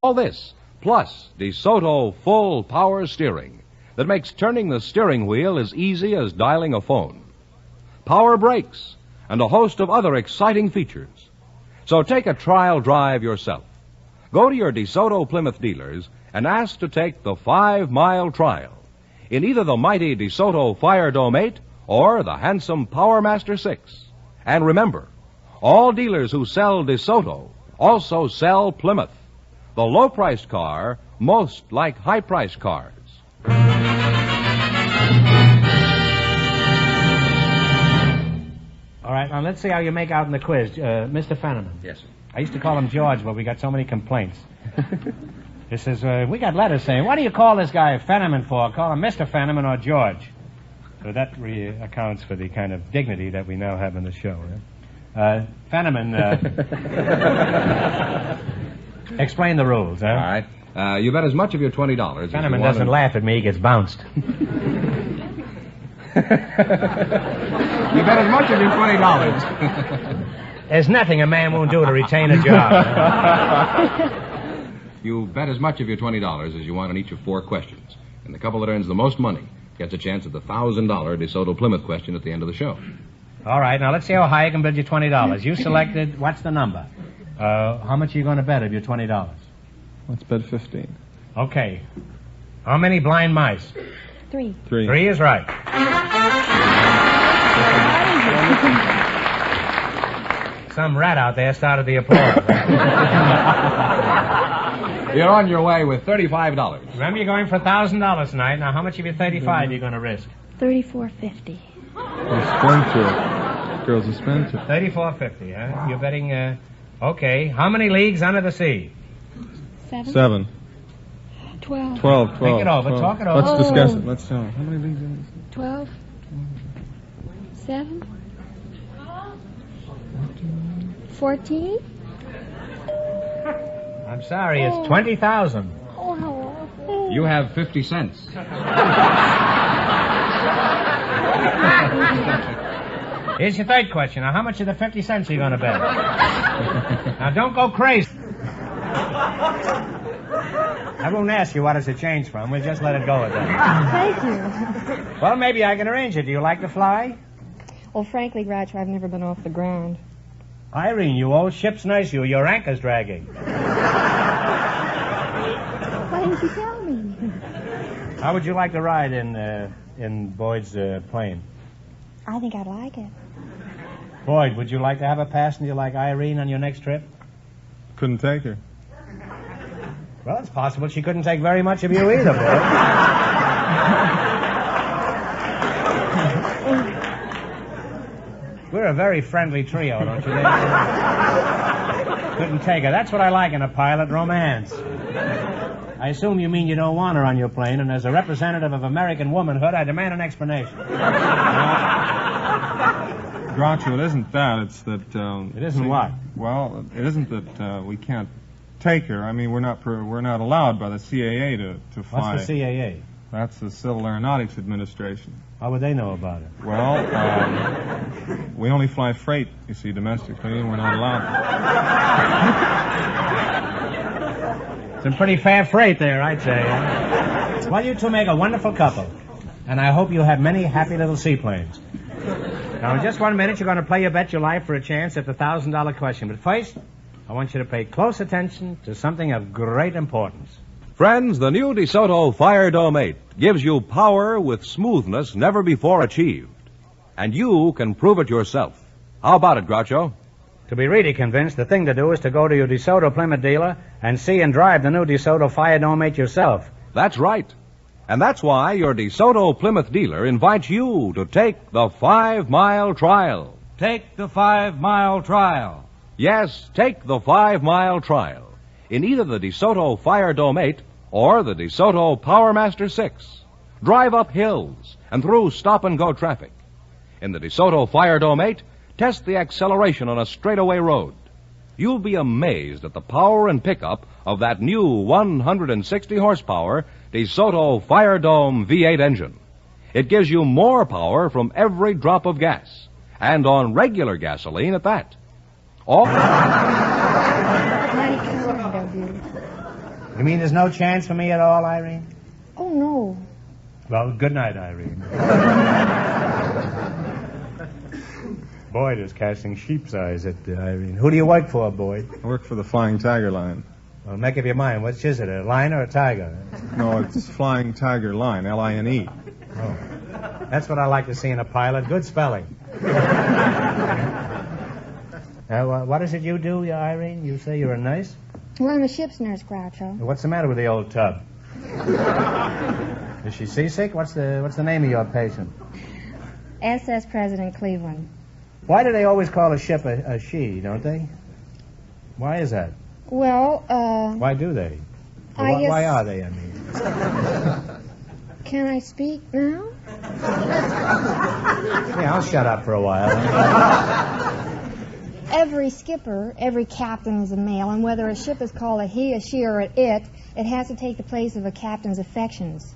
All this, plus DeSoto full power steering that makes turning the steering wheel as easy as dialing a phone. Power brakes and a host of other exciting features. So take a trial drive yourself. Go to your DeSoto Plymouth dealers and ask to take the 5-mile trial in either the mighty DeSoto Fire Dome 8 or the handsome Power Master 6. And remember, all dealers who sell DeSoto also sell Plymouth, the low-priced car most like high-priced cars. All right, now let's see how you make out in the quiz. Mr. Fenneman. Yes, sir. I used to call him George, but we got so many complaints. It says, we got letters saying, what do you call this guy Fenneman for? Call him Mr. Fenneman or George. So that accounts for the kind of dignity that we now have in the show. Fenneman, explain the rules, huh? All right. You bet as much of your $20. Fenneman doesn't laugh at me, he gets bounced. You bet as much of your $20. There's nothing a man won't do to retain a job. You bet as much of your $20 as you want on each of 4 questions. And the couple that earns the most money gets a chance at the $1,000 DeSoto Plymouth question at the end of the show. All right, now let's see how high I can bid you $20. You selected, what's the number? How much are you going to bet of your $20? Let's bet 15. Okay. How many blind mice? 3. 3. 3 is right. Some rat out there started the applause. You're on your way with $35. Remember, you're going for $1,000 tonight. Now, how much of your 35 are you going to risk? $34.50. Spendthrift. Girl's a spendthrift. $34.50, huh? You're betting, okay. How many leagues under the sea? 7. 12. 12. Think it over. 12. Talk it over. Let's discuss it. Let's tell. How many leagues in this? 12. 7. 14. I'm sorry, it's 20,000. Oh, how awful. You have 50 cents. Here's your third question. Now, how much of the 50 cents are you going to bet? Now, don't go crazy. I won't ask you what does it change from. We'll just let it go at that. Thank you. Well, maybe I can arrange it. Do you like to fly? Well, frankly, Groucho, I've never been off the ground. Irene, you old ship's nurse, your anchor's dragging. Why didn't you tell me? How would you like to ride in Boyd's plane? I think I'd like it. Boyd, would you like to have a passenger like Irene on your next trip? Couldn't take her. Well, it's possible she couldn't take very much of you either, Boyd. We're a very friendly trio, don't you think? Couldn't take her. That's what I like in a pilot, romance. I assume you mean you don't want her on your plane, and as a representative of American womanhood, I demand an explanation. Groucho, it isn't that. It's that... It isn't what? Well, it isn't that we can't take her. I mean, we're not allowed by the CAA to fly. What's the CAA? That's the Civil Aeronautics Administration. How would they know about it? Well, we only fly freight, you see, domestically, and we're not allowed. Some pretty fair freight there, I'd say. Huh? Well, you two make a wonderful couple, and I hope you have many happy little seaplanes. Now, in just 1 minute, you're going to play your bet your life for a chance at the $1,000 question. But first, I want you to pay close attention to something of great importance. Friends, the new DeSoto Fire Dome 8 gives you power with smoothness never before achieved. And you can prove it yourself. How about it, Groucho? To be really convinced, the thing to do is to go to your DeSoto Plymouth dealer and see and drive the new DeSoto Fire Dome 8 yourself. That's right. And that's why your DeSoto Plymouth dealer invites you to take the 5-mile trial. Take the 5-mile trial. Yes, take the 5-mile trial in either the DeSoto Fire Dome 8 or the DeSoto Powermaster 6. Drive up hills and through stop-and-go traffic. In the DeSoto Fire Dome 8, test the acceleration on a straightaway road. You'll be amazed at the power and pickup of that new 160-horsepower DeSoto Fire Dome V8 engine. It gives you more power from every drop of gas, and on regular gasoline at that. You mean there's no chance for me at all, Irene? Oh, no. Well, good night, Irene. Boyd is casting sheep's eyes at Irene. Who do you work for, Boyd? I work for the Flying Tiger Line. Well, make up your mind. Which is it, a lion or a tiger? No, it's Flying Tiger Line, L-I-N-E. Oh. That's what I like to see in a pilot. Good spelling. What is it you do, Irene? You say you're a nurse? Well, I'm a ship's nurse, Groucho. What's the matter with the old tub? Is she seasick? What's the name of your patient? SS President Cleveland. Why do they always call a ship a she, don't they? Why is that? Well, Why do they? I guess... Why are they, I mean? Can I speak now? Yeah, I'll shut up for a while. Every skipper, every captain is a male, and whether a ship is called a he, a she, or an it has to take the place of a captain's affections.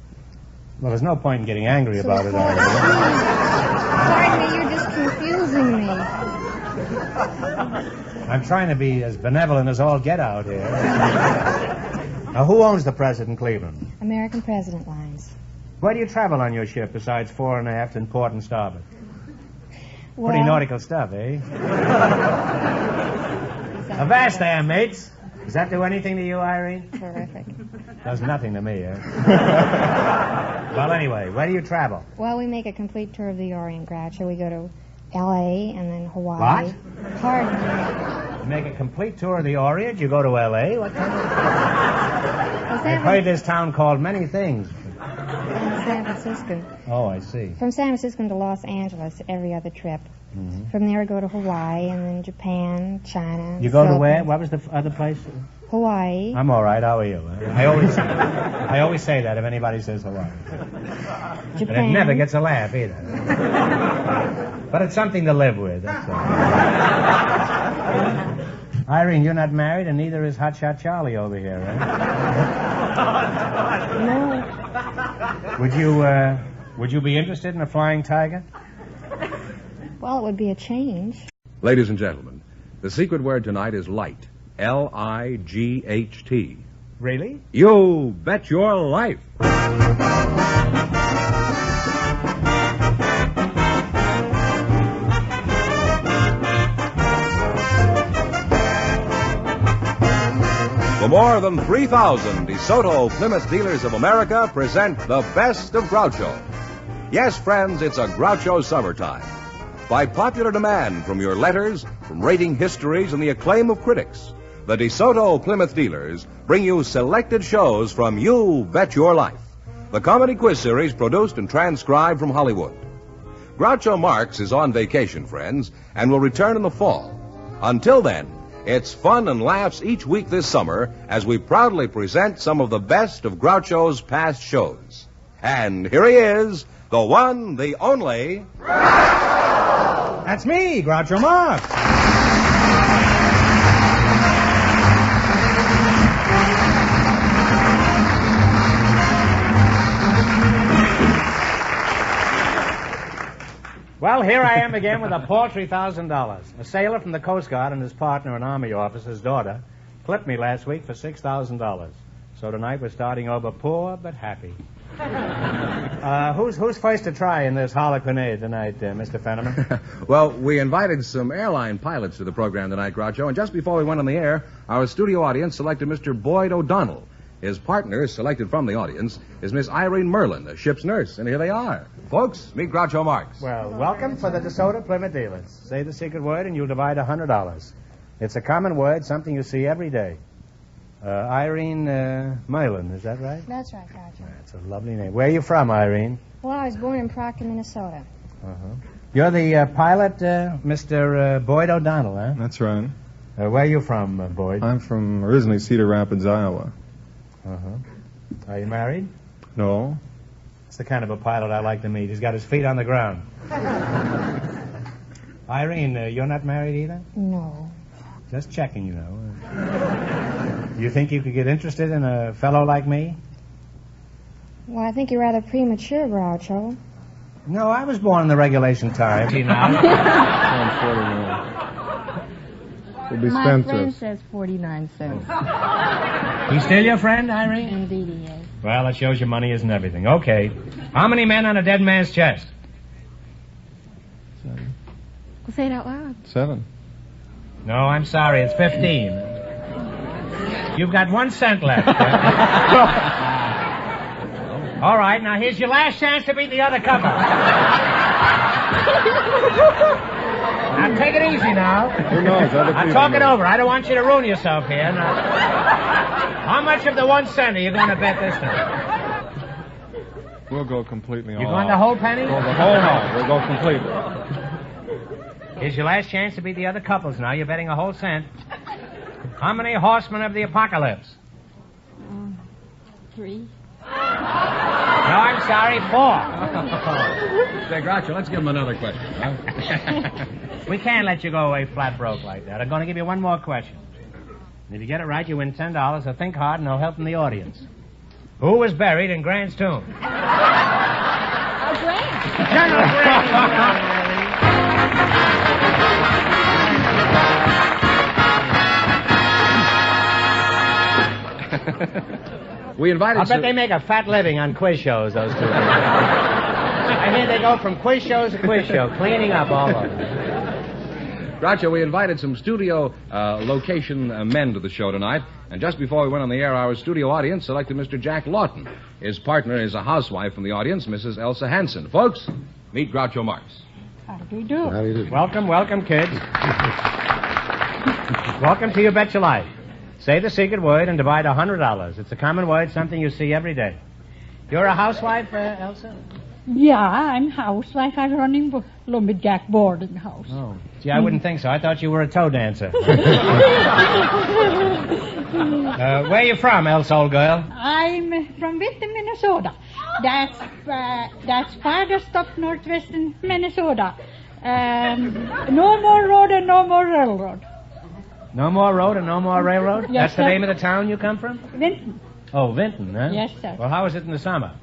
Well, there's no point in getting angry about it, Irene. Pardon me, you're just confusing me. I'm trying to be as benevolent as all get out here. Now, who owns the President Cleveland? American President Lines. Where do you travel on your ship besides fore and aft and port and starboard? Well, Pretty nautical stuff, eh? Avast there, mates. Does that do anything to you, Irene? Terrific. Does nothing to me, eh? Well, anyway, where do you travel? Well, we make a complete tour of the Orient, Groucho. We go to L.A. and then Hawaii. What? Pardon me. You make a complete tour of the Orient, you go to L.A.? What kind of... I've heard this town called many things. San Francisco. Oh, I see. From San Francisco to Los Angeles every other trip. Mm-hmm. From there, we go to Hawaii and then Japan, China. You go to Philippines. where? What was the other place? Hawaii. I'm all right. How are you? I always say that if anybody says Hawaii. Japan. And it never gets a laugh either. But it's something to live with. That's all. Irene, you're not married, and neither is Hotshot Charlie over here, right? No. Would you be interested in a flying tiger? Well, it would be a change. Ladies and gentlemen, the secret word tonight is light. L-I-G-H-T. Really? You bet your life. For more than 3,000, DeSoto Plymouth Dealers of America present the best of Groucho. Yes, friends, it's a Groucho summertime. By popular demand from your letters, from rating histories, and the acclaim of critics, the DeSoto Plymouth Dealers bring you selected shows from You Bet Your Life, the comedy quiz series produced and transcribed from Hollywood. Groucho Marx is on vacation, friends, and will return in the fall. Until then, it's fun and laughs each week this summer as we proudly present some of the best of Groucho's past shows. And here he is, the one, the only... That's me, Groucho Marx. Well, here I am again with a paltry $1,000. A sailor from the Coast Guard and his partner, an Army officer's daughter, clipped me last week for $6,000. So tonight we're starting over poor but happy. Who's first to try in this harlequinade tonight, Mr. Fenneman? Well, we invited some airline pilots to the program tonight, Groucho, and just before we went on the air, our studio audience selected Mr. Boyd O'Donnell. His partner, selected from the audience, is Miss Irene Merlin, the ship's nurse, and here they are. Folks, meet Groucho Marx. Well, welcome for the DeSoto Plymouth Dealers. Say the secret word and you'll divide $100. It's a common word, something you see every day. Irene Merlin, is that right? That's right, Groucho. That's a lovely name. Where are you from, Irene? Well, I was born in Proctor, Minnesota. Uh-huh. You're the pilot, Mr. Boyd O'Donnell, huh? That's right. Where are you from, Boyd? I'm from originally Cedar Rapids, Iowa. Uh-huh. Are you married? No. It's the kind of a pilot I like to meet. He's got his feet on the ground. Irene, you're not married either? No. Just checking, you know. You think you could get interested in a fellow like me? Well, I think you're rather premature, Groucho. No, I was born in the regulation time. See now? We'll be My spent friend says 49 cents. He's still your friend, Irene? Indeed he is. Well, that shows your money isn't everything. Okay. How many men on a dead man's chest? 7. Well, say it out loud. 7. No, I'm sorry. It's 15. You've got 1 cent left. All right, now here's your last chance to beat the other couple. Now, take it easy now. Who knows? Now, talk it over. I don't want you to ruin yourself here. Now, how much of the 1 cent are you going to bet this time? We'll go completely all You going out. the whole penny? Go the whole out. We'll go completely. Here's your last chance to beat the other couples now. You're betting a whole cent. How many horsemen of the apocalypse? 3. No, I'm sorry, 4. Say, Groucho, let's give him another question, huh? We can't let you go away flat broke like that. I'm going to give you one more question. And if you get it right, you win $10. So think hard, and it'll help in the audience. Who was buried in Grant's tomb? Grant. General Grant. We invited I bet they make a fat living on quiz shows, those two people. I hear they go from quiz shows to quiz show, cleaning up all over. Groucho, we invited some studio location men to the show tonight, and just before we went on the air, our studio audience selected Mr. Jack Lawton. His partner is a housewife from the audience, Mrs. Elsa Hansen. Folks, meet Groucho Marx. How do you do? How do you do? Welcome, kids. Welcome to You Bet Your Life. Say the secret word and divide $100. It's a common word, something you see every day. You're a housewife, Elsa? Yeah, I'm housewife. I'm running lumberjack boarding house. Oh, gee, I wouldn't think so. I thought you were a toe dancer. Where are you from, Elsa, old girl? I'm from Vinton, Minnesota. That's farthest up northwestern Minnesota. No more road and no more railroad. No more road and no more railroad? Yes, That's the sir. name of the town you come from? Vinton. Oh, Vinton, huh? Yes, sir. Well, how is it in the summer?